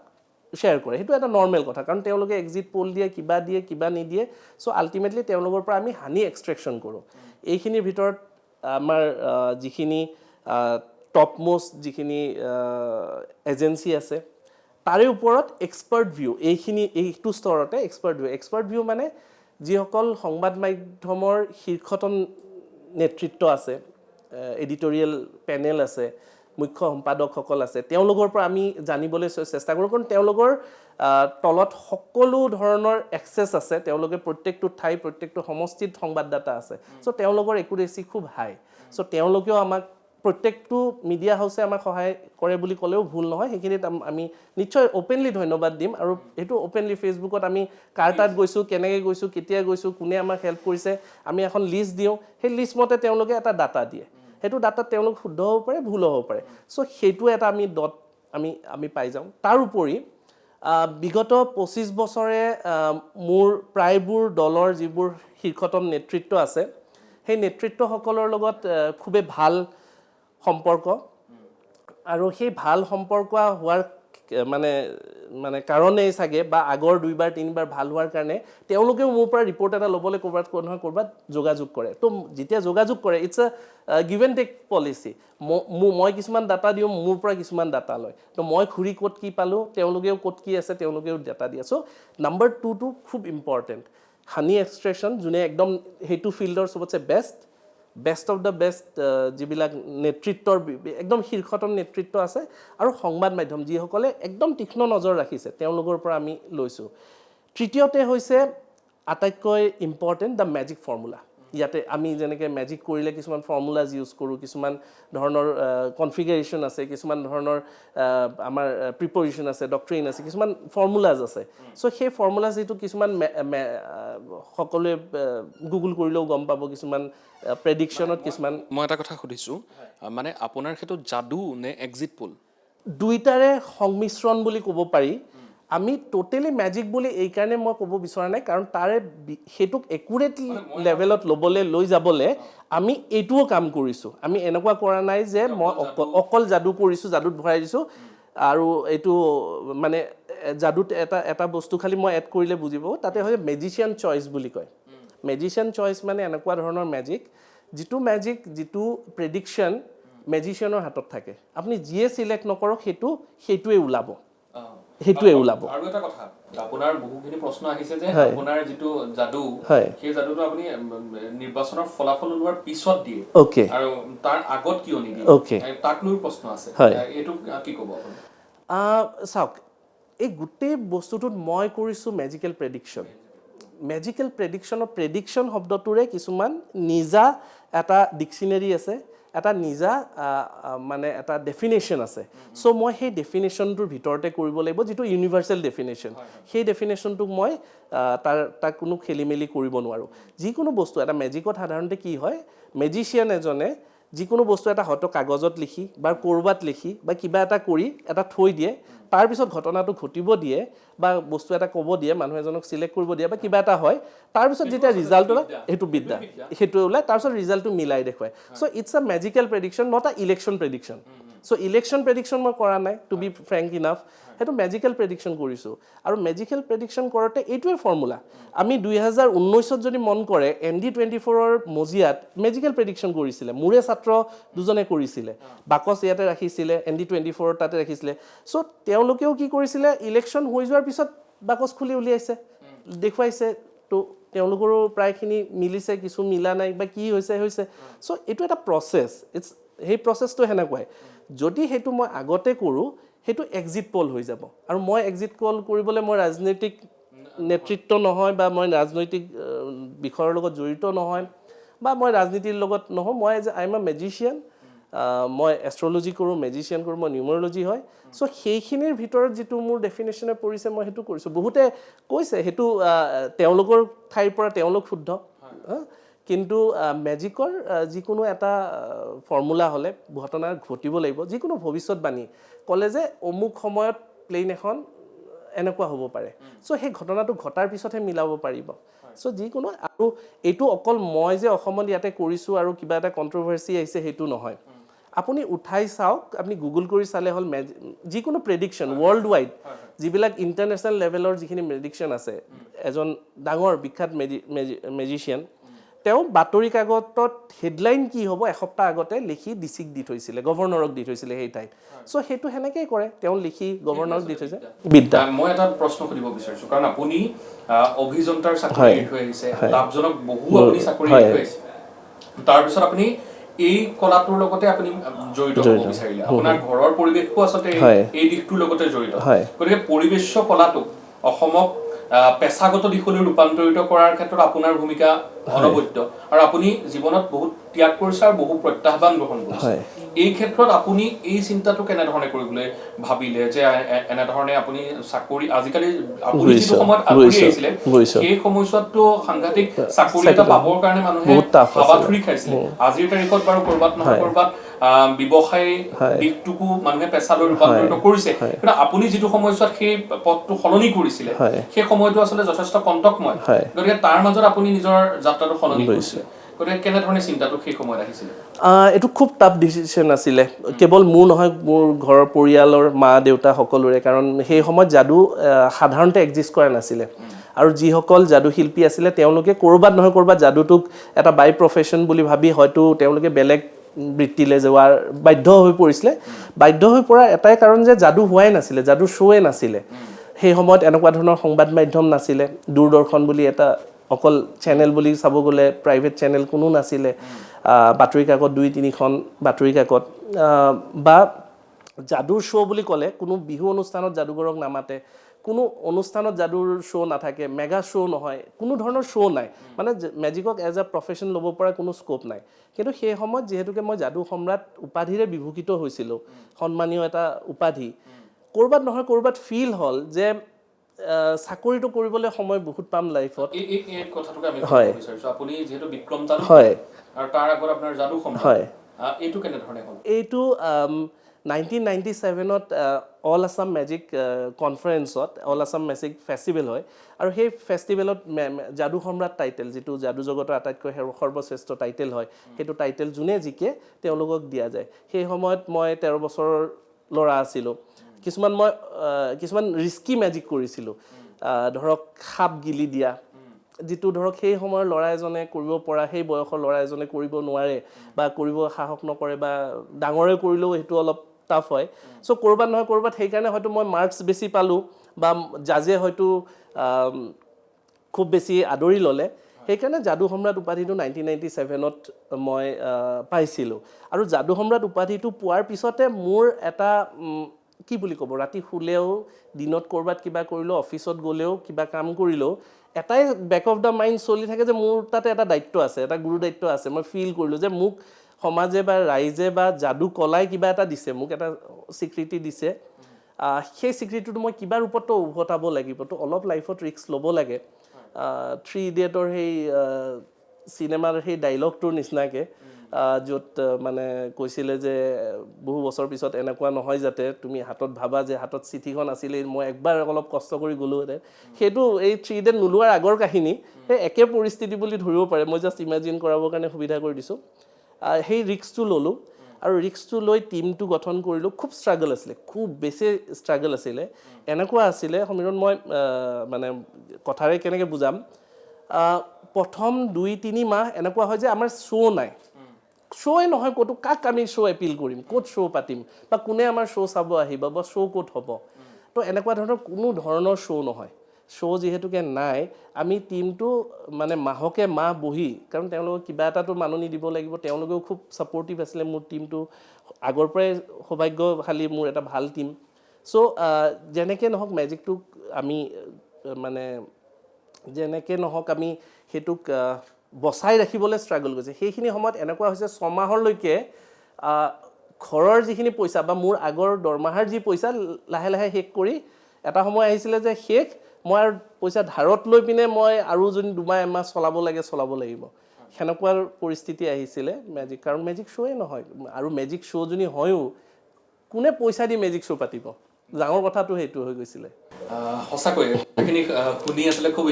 Speaker 2: শ্বেয়াৰ কৰে সেইটো এটা নৰ্মেল কথা কাৰণ তেওঁলোকে এক্সিট প'ল দিয়ে কিবা নিদিয়ে চ' আল্টিমেটলি তেওঁলোকৰ পৰা আমি হানি এক্সট্ৰেকশ্যন কৰোঁ এইখিনিৰ ভিতৰত আমাৰ যিখিনি টপ মোষ্ট যিখিনি এজেঞ্চি আছে তাৰে ওপৰত এক্সপাৰ্ট ভিউ এইটো স্তৰতে এক্সপাৰ্ট ভিউ মানে যিসকল সংবাদ মাধ্যমৰ শীৰ্ষতম নেতৃত্ব আছে এডিটৰিয়েল পেনেল আছে মুখ্য সম্পাদকসকল আছে তেওঁলোকৰ পৰা আমি জানিবলৈ চেষ্টা কৰোঁ কাৰণ তেওঁলোকৰ তলত সকলো ধৰণৰ এক্সেছ আছে তেওঁলোকে প্ৰত্যেকটো ঠাই প্ৰত্যেকটো সমষ্টিত সংবাদদাতা আছে চ' তেওঁলোকৰ একুৰেচি খুব হাই চ' তেওঁলোকেও আমাক প্ৰত্যেকটো মিডিয়া হাউচে আমাক সহায় কৰে বুলি ক'লেও ভুল নহয় সেইখিনিত আমি নিশ্চয় অপেনলি ধন্যবাদ দিম আৰু এইটো অপেনলি ফেচবুকত আমি কাৰ তাত গৈছোঁ কেনেকৈ গৈছোঁ কেতিয়া গৈছোঁ কোনে আমাক হেল্প কৰিছে আমি এখন লিষ্ট দিওঁ সেই লিষ্ট মতে তেওঁলোকে এটা ডাটা দিয়ে সেইটো ডাটাত তেওঁলোক শুদ্ধ হ'ব পাৰে ভুল হ'ব পাৰে চ' সেইটো এটা আমি আমি পাই যাওঁ তাৰ উপৰি বিগত 25 বছৰে মোৰ প্ৰায়বোৰ দলৰ যিবোৰ শীৰ্ষতম নেতৃত্ব আছে সেই নেতৃত্বসকলৰ লগত খুবেই ভাল সম্পৰ্ক আৰু সেই ভাল সম্পৰ্ক হোৱাৰ মানে কাৰণেই চাগে বা আগৰ 2বাৰ 3বাৰ ভাল হোৱাৰ কাৰণে তেওঁলোকেও মোৰ পৰা ৰিপৰ্ট এটা ল'বলৈ ক'ৰবাত যোগাযোগ কৰে তো যেতিয়া যোগাযোগ কৰে ইটছ আ গিভ এণ্ড টেক পলিচি মই কিছুমান ডাটা দিওঁ মোৰ পৰা কিছুমান ডাটা লয় তো মই ঘূৰি ক'ত কি পালোঁ তেওঁলোকেও ক'ত কি আছে তেওঁলোকেও ডাটা দিয়ে চ' নাম্বাৰ 2টো খুব ইম্পৰ্টেণ্ট হানি এক্সট্ৰেকশ্যন যোনে একদম সেইটো ফিল্ডৰ চবতছে বেষ্ট অফ দ্য বেষ্ট যিবিলাক নেতৃত্বৰ একদম শীৰ্ষতম নেতৃত্ব আছে আৰু সংবাদ মাধ্যম যিসকলে একদম তীক্ষ্ণ নজৰ ৰাখিছে তেওঁলোকৰ পৰা আমি লৈছোঁ তৃতীয়তে হৈছে আটাইতকৈ ইম্পৰ্টেণ্ট দ্য মেজিক ফৰ্মুলা ইয়াতে আমি যেনেকৈ মেজিক কৰিলে কিছুমান ফৰ্মুলাজ ইউজ কৰোঁ কিছুমান ধৰণৰ কনফিগাৰেশ্যন আছে কিছুমান ধৰণৰ আমাৰ প্ৰিপজিশ্যন আছে ডক্ট্ৰিন আছে কিছুমান ফৰ্মুলাজ আছে চ' সেই ফৰ্মুলাজ যিটো কিছুমান সকলোৱে গুগল কৰিলেও গম পাব কিছুমান প্ৰেডিকশ্যনত কিছুমান
Speaker 1: মই এটা কথা সুধিছোঁ মানে আপোনাৰ ক্ষেত্ৰত যাদু নে এক্সিট প'ল
Speaker 2: দুইটাৰে সংমিশ্ৰণ বুলি ক'ব পাৰি আমি টোটেলি মেজিক বুলি এইকাৰণে মই ক'ব বিচৰা নাই কাৰণ তাৰে সেইটোক একুৰেট লেভেলত লৈ যাবলৈ আমি এইটোও কাম কৰিছোঁ আমি এনেকুৱা কৰা নাই যে মই অকল যাদু কৰিছোঁ যাদুত ভৰাই দিছোঁ আৰু এইটো মানে যাদুত এটা বস্তু খালি মই এড কৰিলে বুজিব তাতে হয় মেজিচিয়ান চইচ বুলি কয় মেজিচিয়ান চইচ মানে এনেকুৱা ধৰণৰ মেজিক যিটো প্ৰেডিকশ্যন মেজিচিয়ানৰ হাতত থাকে আপুনি যিয়ে চিলেক্ট নকৰক সেইটোৱে ওলাব
Speaker 1: আৰু এটা কথা আপোনাৰ বহুখিনি প্ৰশ্ন আহিছে যে আপোনাৰ যিটো যাদু সেই যাদুটো আপুনি নিৰ্বাচনৰ ফলাফল ওলোৱাৰ পিছত দিয়ে আৰু তাৰ আগত কিয় নিদিয়ে তাক লৈ প্ৰশ্ন আছে এইটো কি ক'ব আপুনি
Speaker 2: চাওক এই গোটেই বস্তুটোত মই কৰিছোঁ মেজিকেল প্ৰেডিকশ্যন শব্দটোৰে কিছুমান নিজা এটা ডিক্সনেৰী আছে এটা নিজা মানে এটা ডেফিনেশ্যন আছে চ' মই সেই ডেফিনেশ্যনটোৰ ভিতৰতে কৰিব লাগিব যিটো ইউনিভাৰ্চেল ডেফিনেশ্যন সেই ডেফিনেশ্যনটোক মই তাক কোনো খেলি মেলি কৰিব নোৱাৰোঁ যিকোনো বস্তু এটা মেজিকত সাধাৰণতে কি হয় মেজিচিয়ান এজনে যিকোনো বস্তু এটা হয়তো কাগজত লিখি বা ক'ৰবাত লিখি বা কিবা এটা কৰি এটা থৈ দিয়ে তাৰপিছত ঘটনাটো ঘটিব দিয়ে বা বস্তু এটা ক'ব দিয়ে মানুহ এজনক চিলেক্ট কৰিব দিয়ে বা কিবা এটা হয় তাৰপিছত যেতিয়া ৰিজাল্ট ওলায় সেইটো বিদ্যা সেইটোৱে ওলায় তাৰপিছত ৰিজাল্টটো মিলাই দেখুৱায় চ' ইটছ আ magical prediction not a election prediction so' election prediction মই কৰা নাই টু বি ফ্ৰেংক ইনাফ সেইটো মেজিকেল প্ৰেডিকশ্যন কৰিছোঁ আৰু মেজিকেল প্ৰেডিকশ্যন কৰোঁতে এইটোৱে ফৰ্মুলা আমি 2019ত যদি মন কৰে ND24ৰ মজিয়াত মেজিকেল প্ৰেডিকশ্যন কৰিছিলে মোৰে ছাত্ৰ দুজনে কৰিছিলে বাকচ ইয়াতে ৰাখিছিলে ND24 তাতে ৰাখিছিলে চ' তেওঁলোকেও কি কৰিছিলে ইলেকশ্যন হৈ যোৱাৰ পিছত বাকচ খুলি উলিয়াইছে দেখুৱাইছে তো তেওঁলোকৰো প্ৰায়খিনি মিলিছে কিছু মিলা নাই বা কি হৈছে চ' এইটো এটা প্ৰচেছ ইটছ সেই প্ৰচেছটো সেনেকুৱাই যদি সেইটো মই আগতে কৰোঁ সেইটো এক্সিট পল হৈ যাব আৰু মই এক্সিট পল কৰিবলৈ মই ৰাজনৈতিক নেতৃত্ব নহয় বা মই ৰাজনৈতিক বিষয়ৰ লগত জড়িত নহয় বা মই ৰাজনীতিৰ লগত নহয় মই আই এম আ মেজিচিয়ান মই এষ্ট্ৰলজি কৰোঁ মেজিচিয়ান কৰোঁ মই নিউমৰলজি হয় চ' সেইখিনিৰ ভিতৰত যিটো মোৰ ডেফিনেশ্যনে পৰিছে মই সেইটো কৰিছোঁ বহুতে কৈছে সেইটো তেওঁলোকৰ ঠাইৰ পৰা তেওঁলোক শুদ্ধ কিন্তু মেজিকৰ যিকোনো এটা ফৰ্মুলা হ'লে ঘটনা ঘটিব লাগিব যিকোনো ভৱিষ্যতবাণী ক'লে যে অমুক সময়ত প্লেইন এখন এনেকুৱা হ'ব পাৰে চ' সেই ঘটনাটো ঘটাৰ পিছতহে মিলাব পাৰিব চ' যিকোনো আৰু এইটো অকল মই যে অসমত ইয়াতে কৰিছোঁ আৰু কিবা এটা কণ্ট্ৰভাৰ্চি আহিছে সেইটো নহয় আপুনি উঠাই চাওক আপুনি গুগল কৰি চালে হ'ল যিকোনো প্ৰেডিকশ্যন ৱৰ্ল্ড ৱাইড যিবিলাক ইণ্টাৰনেশ্যনেল লেভেলৰ যিখিনি প্ৰেডিকশ্যন আছে এজন ডাঙৰ বিখ্যাত মেজিচিয়ান তেওঁ বাতৰি কাকতত হেডলাইন কি হ'ব এসপ্তাহ আগতে লিখি ডিচিক দি থৈছিলে গভৰ্ণৰক দি থৈছিলে সেই ঠাইত চ' সেইটো সেনেকেই কৰে তেওঁ লিখি গভৰ্ণৰক দি থৈছে বিদ্যা
Speaker 1: মই এটা প্ৰশ্ন সুধিব বিচাৰিছোঁ কাৰণ আপুনি অভিযন্তাৰ চাকৰি এৰি থৈ আহিছে লাভজনক বহু আপুনি চাকৰি এৰি থৈ আহিছে তাৰপিছত আপুনি এই কলাটোৰ লগতে আপুনি জড়িত হ'ব বিচাৰিলে আপোনাৰ ঘৰৰ পৰিৱেশো আচলতে এই দিশটোৰ লগতে জড়িত গতিকে পৰিৱেশ কলাটোক অসমক পেছাগত দিশলৈ ৰূপান্তৰিত কৰাৰ ক্ষেত্ৰত আপোনাৰ ভূমিকা অনবদ্য আৰু আপুনি জীৱনত বহুত ত্যাগ কৰিছে আৰু বহু প্ৰত্যাহ্বান গ্ৰহণ কৰিছে এই ক্ষেত্ৰত আপুনি এই চিন্তাটো কেনেধৰণে কৰিবলৈ ভাবিলে যে এনেধৰণে আপুনি চাকৰি আজিকালি আপুনি যিটো সময়ত আগবাঢ়ি আহিছিলে সেই সময়ছোৱাততো সাংঘাতিক চাকৰি এটা পাবৰ কাৰণে মানুহে হাবাথুৰি খাইছিলে আজিৰ তাৰিখত বাৰু ক'ৰবাত নহয় ক'ৰবাত ব্যৱসায় দিশটোকো মানুহে পেছালৈ ৰূপান্তৰিত কৰিছে কিন্তু আপুনি যিটো সময়ছোৱাত সেই পথটো সলনি কৰিছিলে সেই সময়টো আচলতে যথেষ্ট কণ্টকময় গতিকে তাৰ মাজত আপুনি নিজৰ যাত্ৰাটো সলনি কৰিছিলে গতিকে কেনেধৰণে চিন্তাটো সেই সময়ত আহিছিলে
Speaker 2: এইটো খুব টাফ ডিচিশ্যন আছিলে কেৱল মোৰ নহয় মোৰ ঘৰৰ পৰিয়ালৰ মা দেউতা সকলোৰে কাৰণ সেই সময়ত যাদু সাধাৰণতে এক্সিষ্ট কৰা নাছিলে আৰু যিসকল যাদু শিল্পী আছিলে তেওঁলোকে ক'ৰবাত নহয় ক'ৰবাত যাদুটোক এটা বাই প্ৰফেশ্যন বুলি ভাবি হয়তো তেওঁলোকে বেলেগ বৃত্তিলৈ যোৱাৰ বাধ্য হৈ পৰিছিলে বাধ্য হৈ পৰা এটাই কাৰণ যে যাদু হোৱাই নাছিলে যাদু শ্ব'য়ে নাছিলে সেই সময়ত এনেকুৱা ধৰণৰ সংবাদ মাধ্যম নাছিলে দূৰদৰ্শন বুলি এটা অকল চেনেল বুলি চাব গ'লে প্ৰাইভেট চেনেল কোনো নাছিলে বাতৰি কাকত 2-3খন বাতৰি কাকত বা যাদুৰ শ্ব' বুলি ক'লে কোনো বিহু অনুষ্ঠানত যাদুগৰক নামাতে কোনো অনুষ্ঠানত যাদুৰ শ্ব' নাথাকে মেগা শ্ব' নহয় কোনো ধৰণৰ শ্ব' নাই মানে মেজিকক এজ এ প্ৰফেশ্যন ল'ব পৰা কোনো স্ক'প নাই কিন্তু সেই সময়ত যিহেতুকে মই যাদু সম্ৰাট উপাধিৰে বিভূষিত হৈছিলোঁ সন্মানীয় এটা উপাধি ক'ৰবাত নহয় ক'ৰবাত ফিল হ'ল যে চাকৰিটো কৰিবলৈ সময় বহুত পাম লাইফত
Speaker 1: এই কথাটোকে আমি ক'ব বিচাৰিছোঁ আপুনি যিহেতু বিক্ৰম তালুকদাৰ
Speaker 2: হয়
Speaker 1: আৰু তাৰ আগত আপোনাৰ যাদু সম্ৰাট
Speaker 2: হয়
Speaker 1: এইটো কেনেধৰণে হ'ল
Speaker 2: এইটো 1997ত অল আছাম মেজিক কনফাৰেন্সত অল আছাম মেজিক ফেষ্টিভেল হয় আৰু সেই ফেষ্টিভেলত যাদু সম্ৰাট টাইটেল যিটো যাদু জগতৰ আটাইতকৈ সৰ্বশ্ৰেষ্ঠ টাইটেল হয় সেইটো টাইটেল যোনে জিকে তেওঁলোকক দিয়া যায় সেই সময়ত মই 13 বছৰৰ ল'ৰা আছিলোঁ কিছুমান ৰিস্কি মেজিক কৰিছিলোঁ ধৰক সাপ গিলি দিয়া যিটো ধৰক সেই সময়ৰ ল'ৰা এজনে কৰিব পৰা সেই বয়সৰ ল'ৰা এজনে কৰিব নোৱাৰে বা কৰিব সাহস নকৰে বা ডাঙৰে কৰিলেও সেইটো অলপ টাফ হয় চ' ক'ৰবাত নহয় ক'ৰবাত সেইকাৰণে হয়তো মই মাৰ্কছ বেছি পালোঁ বা জাজে হয়তো খুব বেছি আদৰি ল'লে সেইকাৰণে যাদু সম্ৰাট উপাধিটো 1997ত মই পাইছিলোঁ আৰু যাদু সম্ৰাট উপাধিটো পোৱাৰ পিছতে মোৰ এটা কি বুলি ক'ব ৰাতি শুলেও দিনত ক'ৰবাত কিবা কৰিলেও অফিচত গ'লেও কিবা কাম কৰিলেও এটাই বেক অফ দ্য মাইণ্ড চলি থাকে যে মোৰ তাতে এটা দায়িত্ব আছে এটা গুৰু দায়িত্ব আছে মই ফিল কৰিলোঁ যে মোক সমাজে বা ৰাইজে বা যাদু কলাই কিবা এটা দিছে মোক এটা স্বীকৃতি দিছে সেই স্বীকৃতিটো মই কিবা ৰূপতো উভতাব লাগিব তো অলপ লাইফত ৰিস্ক ল'ব লাগে 3 ইডিয়েটৰ সেই চিনেমাৰ সেই ডাইলগটোৰ নিচিনাকৈ য'ত মানে কৈছিলে যে বহু বছৰ পিছত এনেকুৱা নহয় যাতে তুমি হাতত ভাবা যে হাতত চিঠিখন আছিলে মই একবাৰ অলপ কষ্ট কৰি গ'লোহেঁতেন সেইটো এই 3 Idiots নোলোৱাৰ আগৰ কাহিনী সেই একে পৰিস্থিতি বুলি ধৰিব পাৰে মই জাষ্ট ইমেজিন কৰাবৰ কাৰণে সুবিধা কৰি দিছোঁ সেই ৰিস্কটো ল'লোঁ আৰু ৰিস্কটো লৈ টিমটো গঠন কৰিলোঁ খুব ষ্ট্ৰাগল আছিলে খুব বেছি ষ্ট্ৰাগল আছিলে এনেকুৱা আছিলে সমীৰণ মই মানে কথাৰে কেনেকৈ বুজাম প্ৰথম 2-3 মাহ এনেকুৱা হয় যে আমাৰ শ্ব' নাই শ্ব'ই নহয় ক'তো কাক আমি শ্ব' এপিল কৰিম ক'ত শ্ব' পাতিম বা কোনে আমাৰ শ্ব' চাব আহিব বা শ্ব' ক'ত হ'ব তো এনেকুৱা ধৰণৰ কোনো ধৰণৰ শ্ব' নহয় শ্ব' যিহেতুকে নাই আমি টিমটো মানে মাহকে মাহ বহি কাৰণ তেওঁলোকক কিবা এটাতো মাননি দিব লাগিব তেওঁলোকেও খুব ছাপৰ্টিভ আছিলে মোৰ টিমটো আগৰ পৰাই সৌভাগ্যশালী মোৰ এটা ভাল টিম চ' যেনেকৈ নহওক মেজিকটোক আমি মানে যেনেকৈ নহওক আমি সেইটোক বচাই ৰাখিবলৈ ষ্ট্ৰাগল কৰিছে সেইখিনি সময়ত এনেকুৱা হৈছে 6 মাহলৈকে ঘৰৰ যিখিনি পইচা বা মোৰ আগৰ দৰমহাৰ যি পইচা লাহে লাহে শেষ কৰি এটা সময় আহিছিলে যে শেষ মই আৰু পইচা ধাৰত লৈ পিনে মই আৰু যদি 2 মাহ চলাব লাগিব সেনেকুৱা পৰিস্থিতি আহিছিলে মেজিক কাৰণ মেজিক শ্ব'য়ে নহয় আৰু মেজিক শ্ব' যদি হয়ও কোনে পইচা দি মেজিক শ্ব' পাতিব ডাঙৰ কথাটো সেইটো হৈ গৈছিলে
Speaker 1: সঁচাকৈ কথাখিনি শুনি আছিলে খুব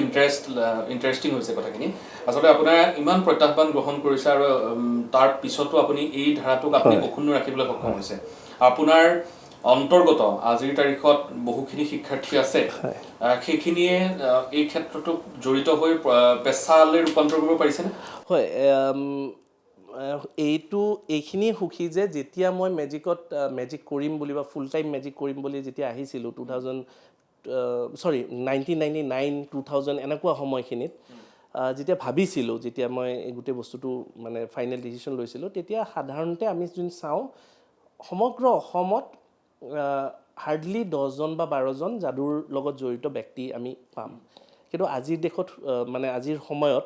Speaker 1: ইণ্টাৰেষ্টিং হৈছে কথাখিনি আচলতে আপোনাৰ ইমান প্ৰত্যাহ্বান গ্ৰহণ কৰিছে আৰু তাৰ পিছতো আপুনি এই ধাৰাটোক আপুনি অক্ষুণ্ণ ৰাখিবলৈ সক্ষম হৈছে আপোনাৰ অন্তৰ্গত আজিৰ তাৰিখত বহুখিনি শিক্ষাৰ্থী আছে সেইখিনিয়ে এই ক্ষেত্ৰটোক জড়িত হৈ পেছালৈ ৰূপান্তৰ কৰিব পাৰিছেনে
Speaker 2: হয় এইখিনি সুখী যে যেতিয়া মই মেজিক কৰিম বুলি বা ফুল টাইম মেজিক কৰিম বুলি যেতিয়া আহিছিলোঁ 1999 2000 এনেকুৱা সময়খিনিত যেতিয়া ভাবিছিলোঁ যেতিয়া মই এই গোটেই বস্তুটো মানে ফাইনেল ডিচিশ্যন লৈছিলোঁ তেতিয়া সাধাৰণতে আমি যদি চাওঁ সমগ্ৰ অসমত হাৰ্ডলি 10জন বা 12জন যাদুৰ লগত জড়িত ব্যক্তি আমি পাম কিন্তু আজিৰ দেশত মানে আজিৰ সময়ত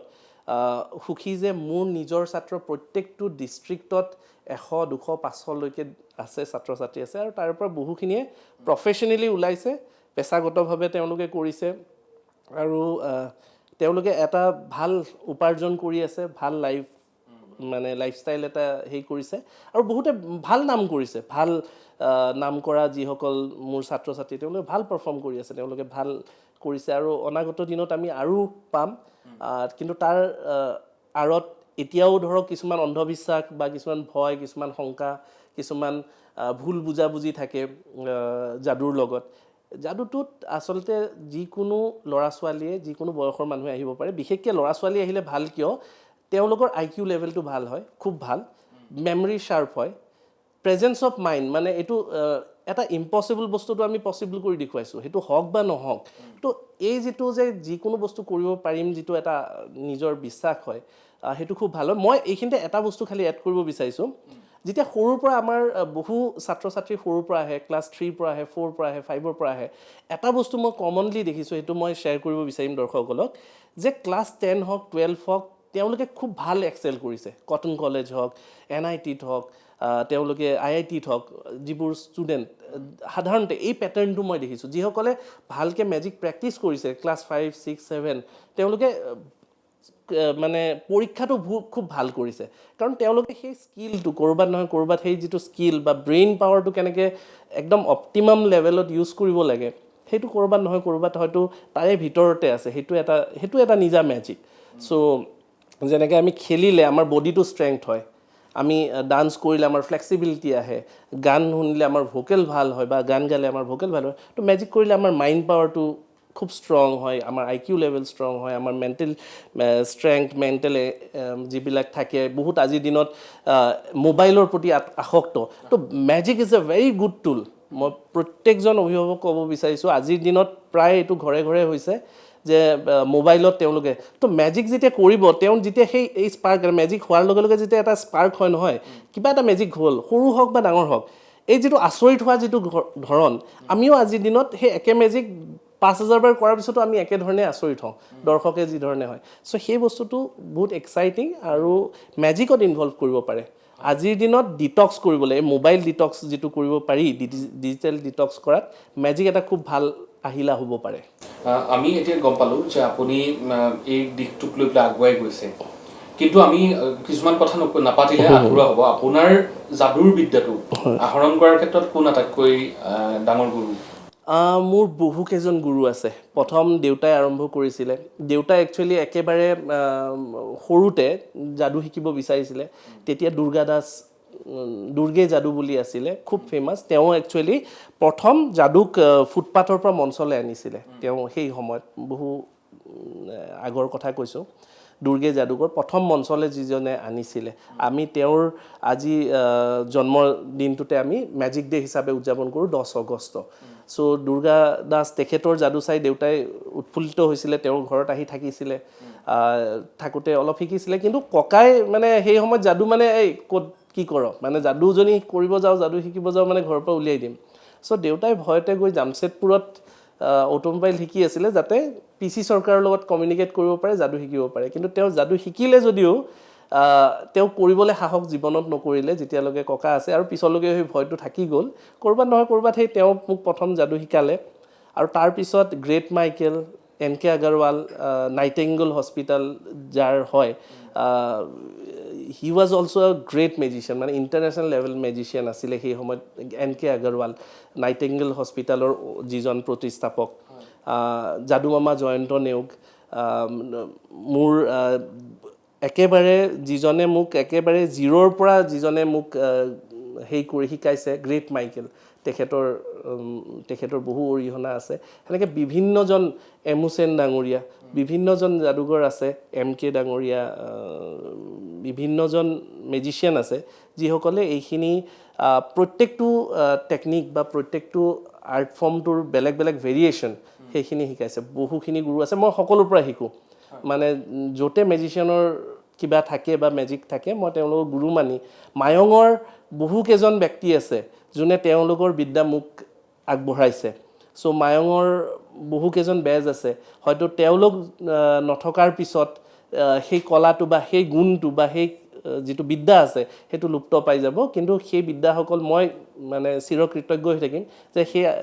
Speaker 2: সুখী যে মোৰ নিজৰ ছাত্ৰ প্ৰত্যেকটো ডিষ্ট্ৰিক্টত 100 200 500লৈকে আছে ছাত্ৰ ছাত্ৰী আছে আৰু তাৰ পৰা বহুখিনিয়ে প্ৰফেশ্যনেলি ওলাইছে পেছাগতভাৱে তেওঁলোকে কৰিছে আৰু তেওঁলোকে এটা ভাল উপাৰ্জন কৰি আছে ভাল লাইফষ্টাইল এটা হেৰি কৰিছে আৰু বহুতে ভাল নাম কৰিছে ভাল নাম কৰা যিসকল মোৰ ছাত্ৰ ছাত্ৰী তেওঁলোকে ভাল পাৰফৰ্ম কৰি আছে তেওঁলোকে ভাল কৰিছে আৰু অনাগত দিনত আমি আৰু পাম কিন্তু তাৰ আঁৰত এতিয়াও ধৰক কিছুমান অন্ধবিশ্বাস বা কিছুমান ভয় কিছুমান শংকা কিছুমান ভুল বুজাবুজি থাকে যাদুৰ লগত যাদুটোত আচলতে যিকোনো ল'ৰা ছোৱালীয়ে যিকোনো বয়সৰ মানুহে আহিব পাৰে বিশেষকৈ ল'ৰা ছোৱালী আহিলে ভাল কিয় তেওঁলোকৰ IQ লেভেলটো ভাল হয় খুব ভাল মেমৰি শ্বাৰ্প হয় প্ৰেজেন্স অফ মাইণ্ড মানে এইটো এটা ইম্পচিবল বস্তুটো আমি পচিবল কৰি দেখুৱাইছোঁ সেইটো হওক বা নহওক তো এই যিটো যে যিকোনো বস্তু কৰিব পাৰিম যিটো এটা নিজৰ বিশ্বাস হয় সেইটো খুব ভাল হয় মই এইখিনিতে এটা বস্তু খালি এড কৰিব বিচাৰিছোঁ যেতিয়া সৰুৰ পৰা আমাৰ বহু ছাত্ৰ ছাত্ৰী সৰুৰ পৰা আহে ক্লাছ 3 পৰা আহে 4 পৰা আহে 5 পৰা আহে এটা বস্তু মই কমনলি দেখিছোঁ সেইটো মই শ্বেয়াৰ কৰিব বিচাৰিম দৰ্শকসকলক যে ক্লাছ 10 হওক 12 হওক তেওঁলোকে খুব ভাল এক্সেল কৰিছে কটন কলেজ হওক NITত হওক তেওঁলোকে IITত হওক যিবোৰ ষ্টুডেণ্ট সাধাৰণতে এই পেটাৰ্ণটো মই দেখিছোঁ যিসকলে ভালকৈ মেজিক প্ৰেক্টিছ কৰিছে ক্লাছ 5 6 7 তেওঁলোকে মানে পৰীক্ষাটো খুব ভাল কৰিছে কাৰণ তেওঁলোকে সেই স্কিলটো ক'ৰবাত নহয় ক'ৰবাত সেই যিটো স্কিল বা ব্ৰেইন পাৱাৰটো কেনেকৈ একদম অপটিমাম লেভেলত ইউজ কৰিব লাগে সেইটো ক'ৰবাত নহয় ক'ৰবাত হয়তো তাৰে ভিতৰতে আছে সেইটো এটা নিজা মেজিক চ' যেনেকৈ আমি খেলিলে আমাৰ বডিটো ষ্ট্ৰেংথ হয় আমি ডান্স কৰিলে আমাৰ ফ্লেক্সিবিলিটি আহে গান শুনিলে আমাৰ ভোকেল ভাল হয় বা গান গালে আমাৰ ভোকেল ভাল হয় তো মেজিক কৰিলে আমাৰ মাইণ্ড পাৱাৰটো খুব ষ্ট্ৰং হয় আমাৰ IQ লেভেল ষ্ট্ৰং হয় আমাৰ মেণ্টেল ষ্ট্ৰেংথ মেণ্টেল যিবিলাক থাকে বহুত আজিৰ দিনত মোবাইলৰ প্ৰতি আসক্ত তো magic is a very good tool মই প্ৰত্যেকজন অভিভাৱক ক'ব বিচাৰিছোঁ আজিৰ দিনত প্ৰায় এইটো ঘৰে ঘৰে হৈছে যে মোবাইলত তেওঁলোকে তো মেজিক যেতিয়া কৰিব তেওঁ যেতিয়া এই স্পাৰ্ক মেজিক হোৱাৰ লগে লগে যেতিয়া এটা স্পাৰ্ক হয় নহয় কিবা এটা মেজিক হ'ল সৰু হওক বা ডাঙৰ হওক এই যিটো আচৰিত হোৱা যিটো ধৰণ আমিও আজিৰ দিনত সেই একে মেজিক 5000 বাৰ কৰাৰ পিছতো আমি একেধৰণে আচৰিত হওঁ দৰ্শকে যি ধৰণে হয় চ' সেই বস্তুটো বহুত এক্সাইটিং আৰু মেজিকত ইনভলভ কৰিব পাৰে আজিৰ দিনত ডিটক্স কৰিবলৈ মোবাইল ডিটক্স যিটো কৰিব পাৰি ডিজিটেল ডিটক্স কৰাত মেজিক এটা খুব ভাল আহিলা হ'ব পাৰে
Speaker 1: আমি এতিয়া গম পালোঁ যে আপুনি এই দিশটোক লৈ পেলাই আগুৱাই গৈছে কিন্তু আমি কিছুমান কথা নাপাতিলে আধৰুৱা হ'ব আপোনাৰ যাদুৰ বিদ্যাটো আহৰণ কৰাৰ ক্ষেত্ৰত কোন আটাইতকৈ ডাঙৰ গুৰু
Speaker 2: মোৰ বহুকেইজন গুৰু আছে প্ৰথম দেউতাই আৰম্ভ কৰিছিলে দেউতাই একচুৱেলি একেবাৰে সৰুতে যাদু শিকিব বিচাৰিছিলে তেতিয়া দুৰ্গা দাস দুৰ্গে যাদু বুলি আছিলে খুব ফেমাছ তেওঁ একচুৱেলি প্ৰথম যাদুক ফুটপাথৰ পৰা মঞ্চলৈ আনিছিলে তেওঁ সেই সময়ত বহু আগৰ কথা কৈছোঁ দুৰ্গে যাদুকৰ প্ৰথম মঞ্চলৈ যিজনে আনিছিলে আমি তেওঁৰ আজি জন্মদিনটোতে আমি মেজিক ডে হিচাপে উদযাপন কৰোঁ 10 আগষ্ট চ' দুৰ্গা দাস তেখেতৰ যাদু চাই দেউতাই উৎফুল্লিত হৈছিলে তেওঁৰ ঘৰত আহি থাকিছিলে থাকোঁতে অলপ শিকিছিলে কিন্তু ককাই মানে সেই সময়ত যাদু মানে এই ক'ত কি কৰ মানে যাদুজনী কৰিব যাওঁ যাদু শিকিব যাওঁ মানে ঘৰৰ পৰা উলিয়াই দিম চ' দেউতাই ভয়তে গৈ জামছেদপুৰত অটোমোবাইল শিকি আছিলে যাতে পিচি চৰকাৰৰ লগত কমিউনিকেট কৰিব পাৰে যাদু শিকিব পাৰে কিন্তু তেওঁ যাদু শিকিলে যদিও তেওঁ কৰিবলৈ সাহস জীৱনত নকৰিলে যেতিয়ালৈকে ককা আছে আৰু পিছলৈকে সেই ভয়টো থাকি গ'ল ক'ৰবাত নহয় ক'ৰবাত সেই তেওঁ মোক প্ৰথম যাদু শিকালে আৰু তাৰপিছত great Michael NK Agarwal nightingale hospital যাৰ হয় হি ৱাজ অলছ' আ গ্ৰেট মেজিচিয়ান মানে ইণ্টাৰনেশ্যনেল লেভেল মেজিচিয়ান আছিলে সেই সময়ত NK Agarwal নাইটিংগেল হস্পিটেলৰ যিজন প্ৰতিষ্ঠাপক যাদু মামা জয়ন্ত নেওগ মোৰ একেবাৰে যিজনে মোক একেবাৰে জিৰ'ৰ পৰা যিজনে মোক হেৰি কৰি শিকাইছে গ্ৰেট মাইকেল তেখেতৰ বহু অৰিহণা আছে সেনেকৈ বিভিন্নজন এমুচেন ডাঙৰীয়া বিভিন্নজন যাদুকৰ আছে MK ডাঙৰীয়া বিভিন্নজন মেজিচিয়ান আছে যিসকলে এইখিনি প্ৰত্যেকটো টেকনিক বা প্ৰত্যেকটো আৰ্ট ফৰ্মটোৰ বেলেগ বেলেগ ভেৰিয়েশ্যন সেইখিনি শিকাইছে বহুখিনি গুৰু আছে মই সকলোৰ পৰা শিকোঁ মানে য'তে মেজিচিয়ানৰ কিবা থাকে বা মেজিক থাকে মই তেওঁলোকৰ গুৰু মানি মায়ঙৰ বহুকেইজন ব্যক্তি আছে যোনে তেওঁলোকৰ বিদ্যা মোক আগবঢ়াইছে চ' মায়ঙৰ বহুকেইজন বেজ আছে হয়তো তেওঁলোক নথকাৰ পিছত সেই কলাটো বা সেই গুণটো বা সেই যিটো বিদ্যা আছে সেইটো লুপ্ত পাই যাব কিন্তু সেই বিদ্যাসকল মই মানে চিৰকৃতজ্ঞ হৈ থাকিম যে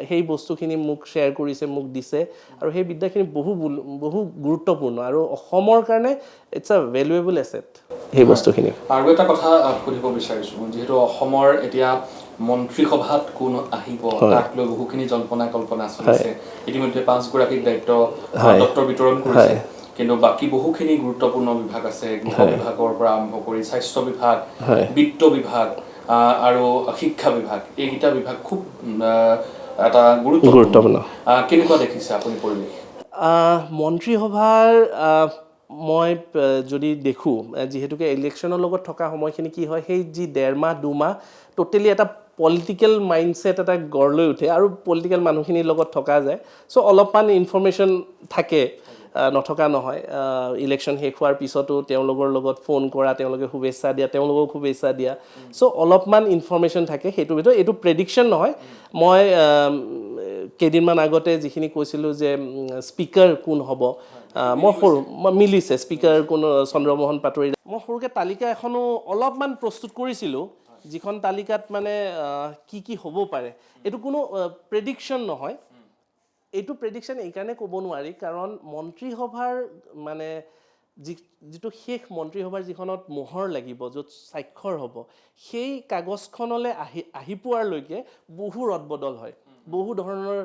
Speaker 2: সেই বস্তুখিনি মোক শ্বেয়াৰ কৰিছে মোক দিছে আৰু সেই বিদ্যাখিনি বহু গুৰুত্বপূৰ্ণ আৰু অসমৰ কাৰণে ইটছ আ ভেলুৱেবল এছেট সেই বস্তুখিনি
Speaker 1: আৰু এটা কথা সুধিব বিচাৰিছোঁ যিহেতু অসমৰ এতিয়া মন্ত্ৰীসভাত কোন আহিব তাক লৈ বহুখিনি জল্পনা কল্পনা চলিছে ইতিমধ্যে 5গৰাকীক দত্ত বিতৰণ কৰিছে কিন্তু বাকী বহুখিনি গুৰুত্বপূৰ্ণ বিভাগ আছে গৃহ বিভাগৰ পৰা আৰম্ভ কৰি স্বাস্থ্য বিভাগ বিত্ত বিভাগ আৰু শিক্ষা বিভাগ এইকেইটা বিভাগ খুব এটা গুৰুত্বপূৰ্ণ কেনেকুৱা দেখিছে আপুনি পৰিৱেশ
Speaker 2: মন্ত্ৰীসভাৰ মই যদি দেখোঁ যিহেতুকে ইলেকশ্যনৰ লগত থকা সময়খিনি কি হয় সেই যি 1.5 মাহ 2 মাহ টোটেলি এটা পলিটিকেল মাইণ্ডছেট এটা গঢ় লৈ উঠে আৰু পলিটিকেল মানুহখিনিৰ লগত থকা যায় চ' অলপমান ইনফৰমেশ্যন থাকে নথকা নহয় ইলেকশ্যন শেষ হোৱাৰ পিছতো তেওঁলোকৰ লগত ফোন কৰা তেওঁলোকে শুভেচ্ছা দিয়া তেওঁলোকক শুভেচ্ছা দিয়া চ' অলপমান ইনফৰমেশ্যন থাকে সেইটোৰ ভিতৰত এইটো প্ৰেডিকশ্যন নহয় মই কেইদিনমান আগতে যিখিনি কৈছিলোঁ যে স্পীকাৰ কোন হ'ব মই মিলিছে স্পীকাৰ কোন চন্দ্ৰমোহন পাটোৱাৰী মই সৰুকৈ তালিকা এখনো অলপমান প্ৰস্তুত কৰিছিলোঁ যিখন তালিকাত মানে কি হ'ব পাৰে এইটো কোনো প্ৰেডিকশ্যন নহয় এইটো প্ৰেডিকশ্যন এইকাৰণে ক'ব নোৱাৰি কাৰণ মন্ত্ৰীসভাৰ মানে যিটো শেষ মন্ত্ৰীসভাৰ যিখনত মোহৰ লাগিব য'ত স্বাক্ষৰ হ'ব সেই কাগজখনলৈ আহি পোৱাৰলৈকে বহু ৰদবদল হয় বহু ধৰণৰ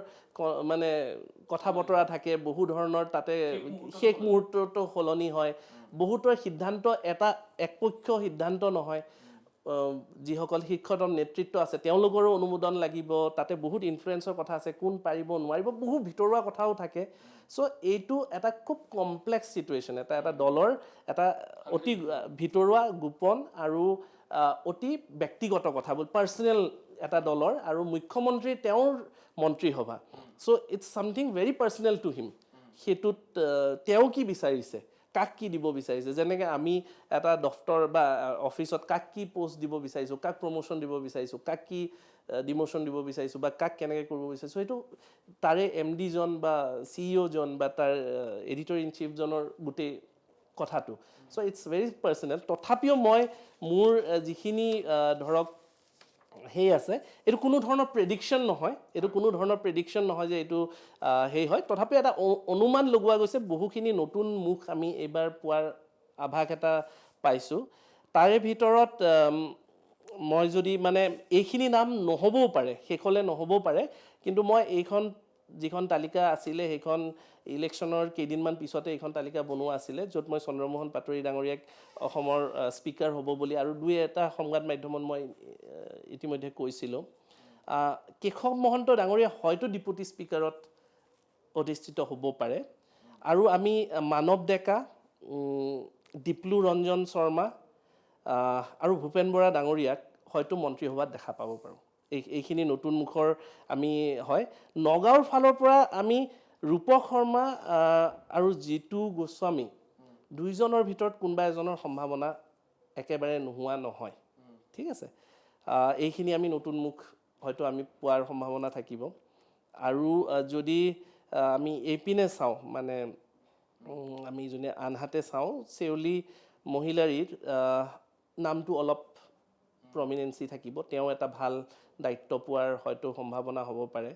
Speaker 2: মানে কথা বতৰা থাকে বহু ধৰণৰ তাতে শেষ মুহূৰ্ততো সলনি হয় বহুতৰ সিদ্ধান্ত এটা একপক্ষ সিদ্ধান্ত নহয় যিসকল শিক্ষাতম নেতৃত্ব আছে তেওঁলোকৰো অনুমোদন লাগিব তাতে বহুত ইনফ্লুৱেঞ্চৰ কথা আছে কোন পাৰিব নোৱাৰিব বহু ভিতৰুৱা কথাও থাকে চ' এইটো এটা খুব কমপ্লেক্স চিটুৱেশ্যন এটা দলৰ এটা অতি ভিতৰুৱা গোপন আৰু অতি ব্যক্তিগত কথাবোৰ পাৰ্চনেল এটা দলৰ আৰু মুখ্যমন্ত্ৰী তেওঁৰ মন্ত্ৰীসভা so' it's something very personal to him সেইটোত তেওঁ কি বিচাৰিছে কাক কি দিব বিচাৰিছে যেনেকৈ আমি এটা দফতৰ বা অফিচত কাক কি পোষ্ট দিব বিচাৰিছোঁ কাক প্ৰমোশ্যন দিব বিচাৰিছোঁ কাক কি ডিমোশ্যন দিব বিচাৰিছোঁ বা কাক কেনেকৈ কৰিব বিচাৰিছোঁ সেইটো তাৰে MD জন বা CEO জন বা তাৰ এডিটৰ ইন চিফজনৰ গোটেই কথাটো চ' ইটছ ভেৰি পাৰ্চনেল তথাপিও মই মোৰ যিখিনি ধৰক সেই আছে এইটো কোনো ধৰণৰ প্ৰেডিকশ্যন নহয় যে এইটো সেই হয় তথাপিও এটা অনুমান লগোৱা গৈছে বহুখিনি নতুন মুখ আমি এইবাৰ পোৱাৰ আভাস এটা পাইছোঁ তাৰে ভিতৰত মই যদি মানে এইখিনি নাম নহ'বও পাৰে শেষলৈ নহ'বও পাৰে কিন্তু মই এইখন যিখন তালিকা আছিলে সেইখন ইলেকশ্যনৰ কেইদিনমান পিছতে এইখন তালিকা বনোৱা আছিলে য'ত মই চন্দ্ৰমোহন পাটোৱাৰী ডাঙৰীয়াক অসমৰ স্পীকাৰ হ'ব বুলি আৰু দুই এটা সংবাদ মাধ্যমত মই ইতিমধ্যে কৈছিলোঁ কেশৱ মহন্ত ডাঙৰীয়া হয়তো ডেপুটি স্পীকাৰত অধিষ্ঠিত হ'ব পাৰে আৰু আমি মানৱ ডেকা দীপ্লু ৰঞ্জন শৰ্মা আৰু ভূপেন বৰা ডাঙৰীয়াক হয়তো মন্ত্ৰীসভাত দেখা পাব পাৰোঁ এইখিনি নতুন মুখৰ আমি হয় নগাঁৱৰ ফালৰ পৰা আমি ৰূপক শৰ্মা আৰু জিতু গোস্বামী দুইজনৰ ভিতৰত কোনোবা এজনৰ সম্ভাৱনা একেবাৰে নোহোৱা নহয় ঠিক আছে এইখিনি আমি নতুন মুখ হয়তো আমি পোৱাৰ সম্ভাৱনা থাকিব আৰু যদি আমি এইপিনে চাওঁ মানে আমি যোনে আনহাতে চাওঁ চেউলি মহিলাৰীৰ নামটো অলপ প্ৰমিনেঞ্চি থাকিব তেওঁ এটা ভাল দায়িত্ব পোৱাৰ হয়তো সম্ভাৱনা হ'ব পাৰে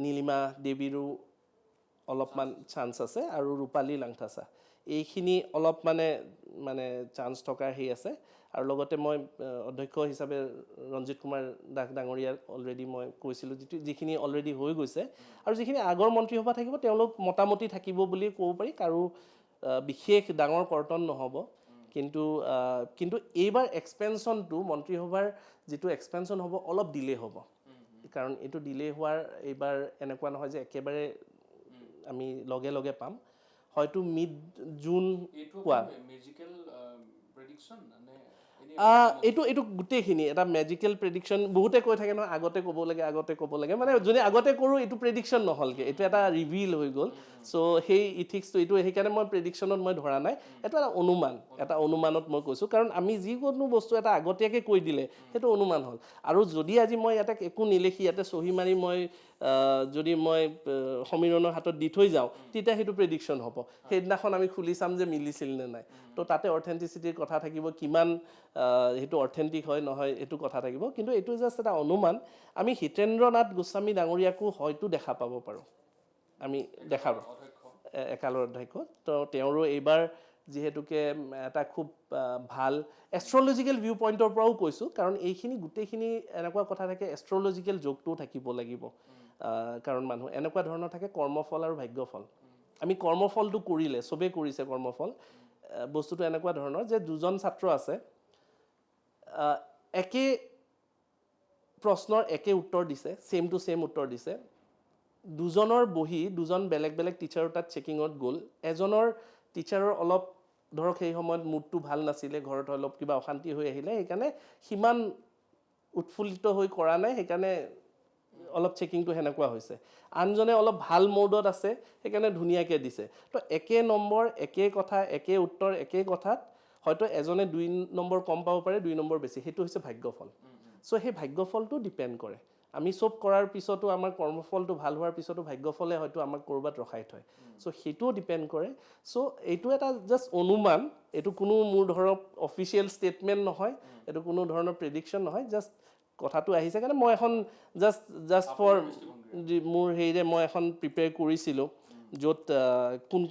Speaker 2: নীলিমা দেৱীৰো অলপমান চান্স আছে আৰু ৰূপালী লাংথাচা এইখিনি অলপ মানে চান্স থকাৰ সেই আছে আৰু লগতে মই অধ্যক্ষ হিচাপে ৰঞ্জিত কুমাৰ দাস ডাঙৰীয়াক অলৰেডি মই কৈছিলোঁ যিখিনি অলৰেডি হৈ গৈছে আৰু যিখিনি আগৰ মন্ত্ৰীসভা থাকিব তেওঁলোক মোটামুটি থাকিব বুলি ক'ব পাৰি কাৰো বিশেষ ডাঙৰ কৰ্তন নহ'ব কিন্তু এইবাৰ এক্সপেনশ্যনটো মন্ত্ৰীসভাৰ যিটো এক্সপেনশ্যন হ'ব অলপ ডিলে হ'ব কাৰণ এইটো ডিলে হোৱাৰ এইবাৰ এনেকুৱা নহয় যে একেবাৰে আমি লগে লগে পাম হয়তো মিড জুন পোৱা এইটো গোটেইখিনি এটা মেজিকেল প্ৰেডিকশ্যন বহুতে কৈ থাকে নহয় আগতে ক'ব লাগে মানে যদি আগতে কৰোঁ এইটো প্ৰেডিকশ্যন নহ'লগৈ এইটো এটা ৰিভিল হৈ গ'ল চ' সেই ইথিক্সটো এইটো সেইকাৰণে মই প্ৰেডিকশ্যনত মই ধৰা নাই এইটো এটা অনুমানত মই কৈছোঁ কাৰণ আমি যিকোনো বস্তু এটা আগতীয়াকৈ কৈ দিলে সেইটো অনুমান হ'ল আৰু যদি আজি মই ইয়াতে একো নিলিখি ইয়াতে চহী মাৰি মই যদি মই সমীৰণৰ হাতত দি থৈ যাওঁ তেতিয়া সেইটো প্ৰেডিকশ্যন হ'ব সেইদিনাখন আমি খুলি চাম যে মিলিছিল নে নাই তো তাতে অথেণ্টিচিটিৰ কথা থাকিব কিমান সেইটো অথেণ্টিক হয় নহয় এইটো কথা থাকিব কিন্তু এইটো জাষ্ট এটা অনুমান আমি হিতেন্দ্ৰ নাথ গোস্বামী ডাঙৰীয়াকো হয়তো দেখা পাব পাৰোঁ আমি দেখা পাওঁ একালৰ অধ্যক্ষ তো তেওঁৰো এইবাৰ যিহেতুকে এটা খুব ভাল এষ্ট্ৰলজিকেল ভিউ পইণ্টৰ পৰাও কৈছোঁ কাৰণ এইখিনি গোটেইখিনি এনেকুৱা কথা থাকে এষ্ট্ৰলজিকেল যোগটোও থাকিব লাগিব কাৰণ মানুহ এনেকুৱা ধৰণৰ থাকে কৰ্মফল আৰু ভাগ্যফল আমি কৰ্মফলটো কৰিলে চবেই কৰিছে কৰ্মফল বস্তুটো এনেকুৱা ধৰণৰ যে দুজন ছাত্ৰ আছে একে প্ৰশ্নৰ একে উত্তৰ দিছে ছেম টু ছেম উত্তৰ দিছে দুজনৰ বহি দুজন বেলেগ বেলেগ টিচাৰৰ তাত চেকিঙত গ'ল এজনৰ টিচাৰৰ অলপ ধৰক সেই সময়ত মুডটো ভাল নাছিলে ঘৰত অলপ কিবা অশান্তি হৈ আহিলে সেইকাৰণে সিমান উৎফুল্লিত হৈ কৰা নাই সেইকাৰণে অলপ চেকিংটো সেনেকুৱা হৈছে আনজনে অলপ ভাল মোডত আছে সেইকাৰণে ধুনীয়াকৈ দিছে তো একে নম্বৰ একে কথা একে উত্তৰ একে কথাত হয়তো এজনে 2 নম্বৰ কম পাব পাৰে 2 নম্বৰ বেছি সেইটো হৈছে ভাগ্যফল চ' সেই ভাগ্যফলটো ডিপেণ্ড কৰে আমি চব কৰাৰ পিছতো আমাৰ কৰ্মফলটো ভাল হোৱাৰ পিছতো ভাগ্যফলে হয়তো আমাক ক'ৰবাত ৰখাই থয় চ' সেইটোও ডিপেণ্ড কৰে চ' এইটো এটা জাষ্ট অনুমান এইটো কোনো মোৰ ধৰক অফিচিয়েল ষ্টেটমেণ্ট নহয় এইটো কোনো ধৰণৰ প্ৰেডিকশ্যন নহয় জাষ্ট কথাটো আহিছে কাৰণে মই এখন জাষ্ট ফৰ মোৰ হেৰিৰে মই এখন প্ৰিপেয়াৰ কৰিছিলোঁ য'ত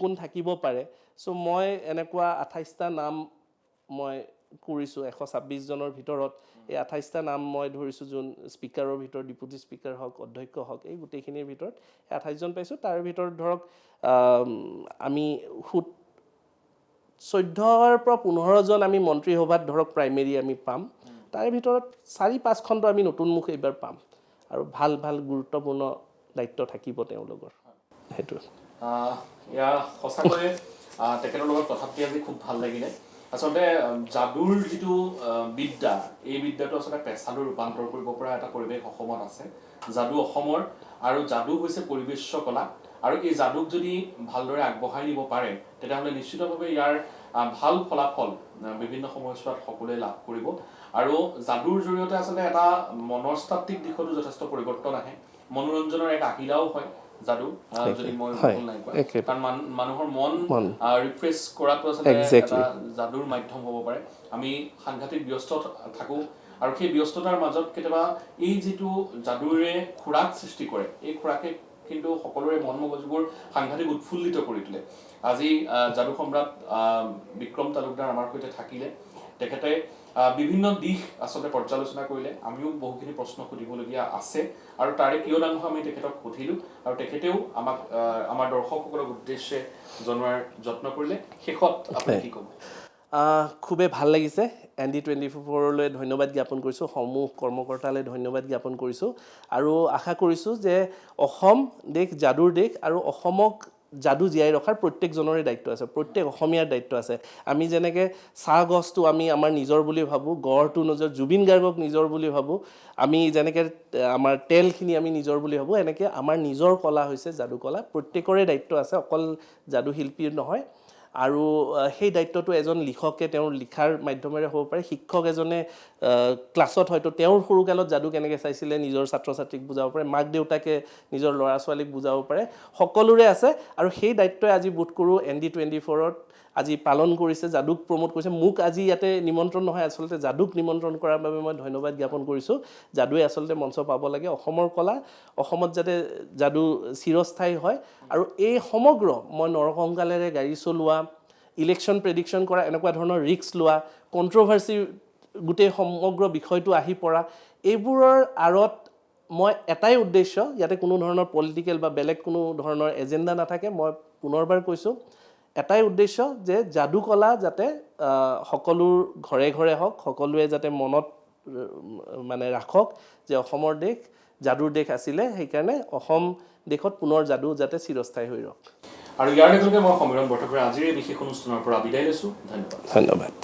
Speaker 2: কোন থাকিব পাৰে চ' মই এনেকুৱা 28টা নাম মই কৰিছোঁ 126 জনৰ ভিতৰত এই 28টা নাম মই ধৰিছোঁ যোন স্পীকাৰৰ ভিতৰত ডেপুটি স্পীকাৰ হওক অধ্যক্ষ হওক এই গোটেইখিনিৰ ভিতৰত 28 জন পাইছোঁ তাৰ ভিতৰত ধৰক আমি 14ৰ পৰা 15 জন আমি মন্ত্ৰীসভাত ধৰক প্ৰাইমেৰী আমি পাম তাৰে ভিতৰত 4-5খনটো আমি নতুন মুখ এইবাৰ পাম আৰু ভাল ভাল গুৰুত্বপূৰ্ণ দায়িত্ব থাকিব তেওঁলোকৰ সেইটো
Speaker 1: সঁচাকৈয়ে তেখেতৰ লগত কথা পাতি আজি খুব ভাল লাগিলে আচলতে যাদুৰ যিটো বিদ্যা এই বিদ্যাটো আচলতে পেছালৈ ৰূপান্তৰ কৰিব পৰা এটা পৰিৱেশ অসমত আছে যাদু অসমৰ আৰু যাদু হৈছে পৰিবেশ্য কলা আৰু এই যাদুক যদি ভালদৰে আগবঢ়াই নিব পাৰে তেতিয়াহ'লে নিশ্চিতভাৱে ইয়াৰ ভাল ফলাফল বিভিন্ন সময়ছোৱাত সকলোৱে লাভ কৰিব আৰু যাদুৰ জৰিয়তে আচলতে এটা মনস্তাত্ত্বিক দিশতো যথেষ্ট পৰিৱৰ্তন আহে মনোৰঞ্জনৰ এক আহিলাও হয় যাদু যদি মই ভুল নাই কোৱা কাৰণ মানুহৰ মন ৰিফ্ৰেছ কৰাটো আচলতে এটা যাদুৰ মাধ্যম হ'ব পাৰে আমি সাংঘাতিক ব্যস্ত থাকোঁ আৰু সেই ব্যস্ততাৰ মাজত কেতিয়াবা এই যিটো যাদুৰে খোৰাক সৃষ্টি কৰে এই খোৰাকে কিন্তু সকলোৰে মন মগজুবোৰ সাংঘাতিক উৎফুল্লিত কৰি তোলে আজি যাদু সম্ৰাট বিক্ৰম তালুকদাৰ আমাৰ সৈতে থাকিলে তেখেতে বিভিন্ন দিশ আচলতে পৰ্যালোচনা কৰিলে আমিও বহুখিনি প্ৰশ্ন সুধিবলগীয়া আছে আৰু তাৰে কিয়দাংশ আমি তেখেতক সুধিলোঁ আৰু তেখেতেও আমাক আমাৰ দৰ্শকসকলক উদ্দেশ্যে জনোৱাৰ যত্ন কৰিলে শেষত আপুনি কি ক'ব
Speaker 2: খুবেই ভাল লাগিছে ND24লৈ ধন্যবাদ জ্ঞাপন কৰিছোঁ সমূহ কৰ্মকৰ্তালৈ ধন্যবাদ জ্ঞাপন কৰিছোঁ আৰু আশা কৰিছোঁ যে অসম দেশ যাদুৰ দেশ আৰু অসমক যাদু জীয়াই ৰখাৰ প্ৰত্যেকজনৰে দায়িত্ব আছে প্ৰত্যেক অসমীয়াৰ দায়িত্ব আছে আমি যেনেকৈ চাহ গছটো আমি আমাৰ নিজৰ বুলি ভাবোঁ গড়টো নিজৰ জুবিন গাৰ্গক নিজৰ বুলি ভাবোঁ আমি যেনেকৈ আমাৰ তেলখিনি আমি নিজৰ বুলি ভাবোঁ এনেকৈ আমাৰ নিজৰ কলা হৈছে যাদু কলা প্ৰত্যেকৰে দায়িত্ব আছে অকল যাদু শিল্পীৰ নহয় আৰু সেই দায়িত্বটো এজন লিখকে তেওঁৰ লিখাৰ মাধ্যমেৰে হ'ব পাৰে শিক্ষক এজনে ক্লাছত হয়তো তেওঁৰ সৰুকালত যাদু কেনেকৈ চাইছিলে নিজৰ ছাত্ৰ ছাত্ৰীক বুজাব পাৰে মাক দেউতাকে নিজৰ ল'ৰা ছোৱালীক বুজাব পাৰে সকলোৰে আছে আৰু সেই দায়িত্বই আজি বোধ কৰোঁ ND24ত আজি পালন কৰিছে যাদুক প্ৰমোট কৰিছে মোক আজি ইয়াতে নিমন্ত্ৰণ নহয় আচলতে যাদুক নিমন্ত্ৰণ কৰাৰ বাবে মই ধন্যবাদ জ্ঞাপন কৰিছোঁ যাদুৱে আচলতে মঞ্চ পাব লাগে অসমৰ কলা অসমত যাতে যাদু চিৰস্থায়ী হয় আৰু এই সমগ্ৰ মই নৰকংকালেৰে গাড়ী চলোৱা ইলেকশ্যন প্ৰেডিকশ্যন কৰা এনেকুৱা ধৰণৰ ৰিস্ক লোৱা কণ্ট্ৰভাৰ্চি গোটেই সমগ্ৰ বিষয়টো আহি পৰা এইবোৰৰ আঁৰত মই এটাই উদ্দেশ্য ইয়াতে কোনো ধৰণৰ পলিটিকেল বা বেলেগ কোনো ধৰণৰ এজেণ্ডা নাথাকে মই পুনৰবাৰ কৈছোঁ এটাই উদ্দেশ্য যে যাদু কলা যাতে সকলোৰ ঘৰে ঘৰে হওক সকলোৱে যাতে মনত মানে ৰাখক যে অসমৰ দেশ যাদুৰ দেশ আছিলে সেইকাৰণে অসম দেশত পুনৰ যাদু যাতে চিৰস্থায়ী হৈ ৰওক
Speaker 1: আৰু ইয়াৰ লগে মই সমীৰণ বৰঠাকুৰে আজিৰ এই বিশেষ অনুষ্ঠানৰ পৰা বিদায় লৈছোঁ ধন্যবাদ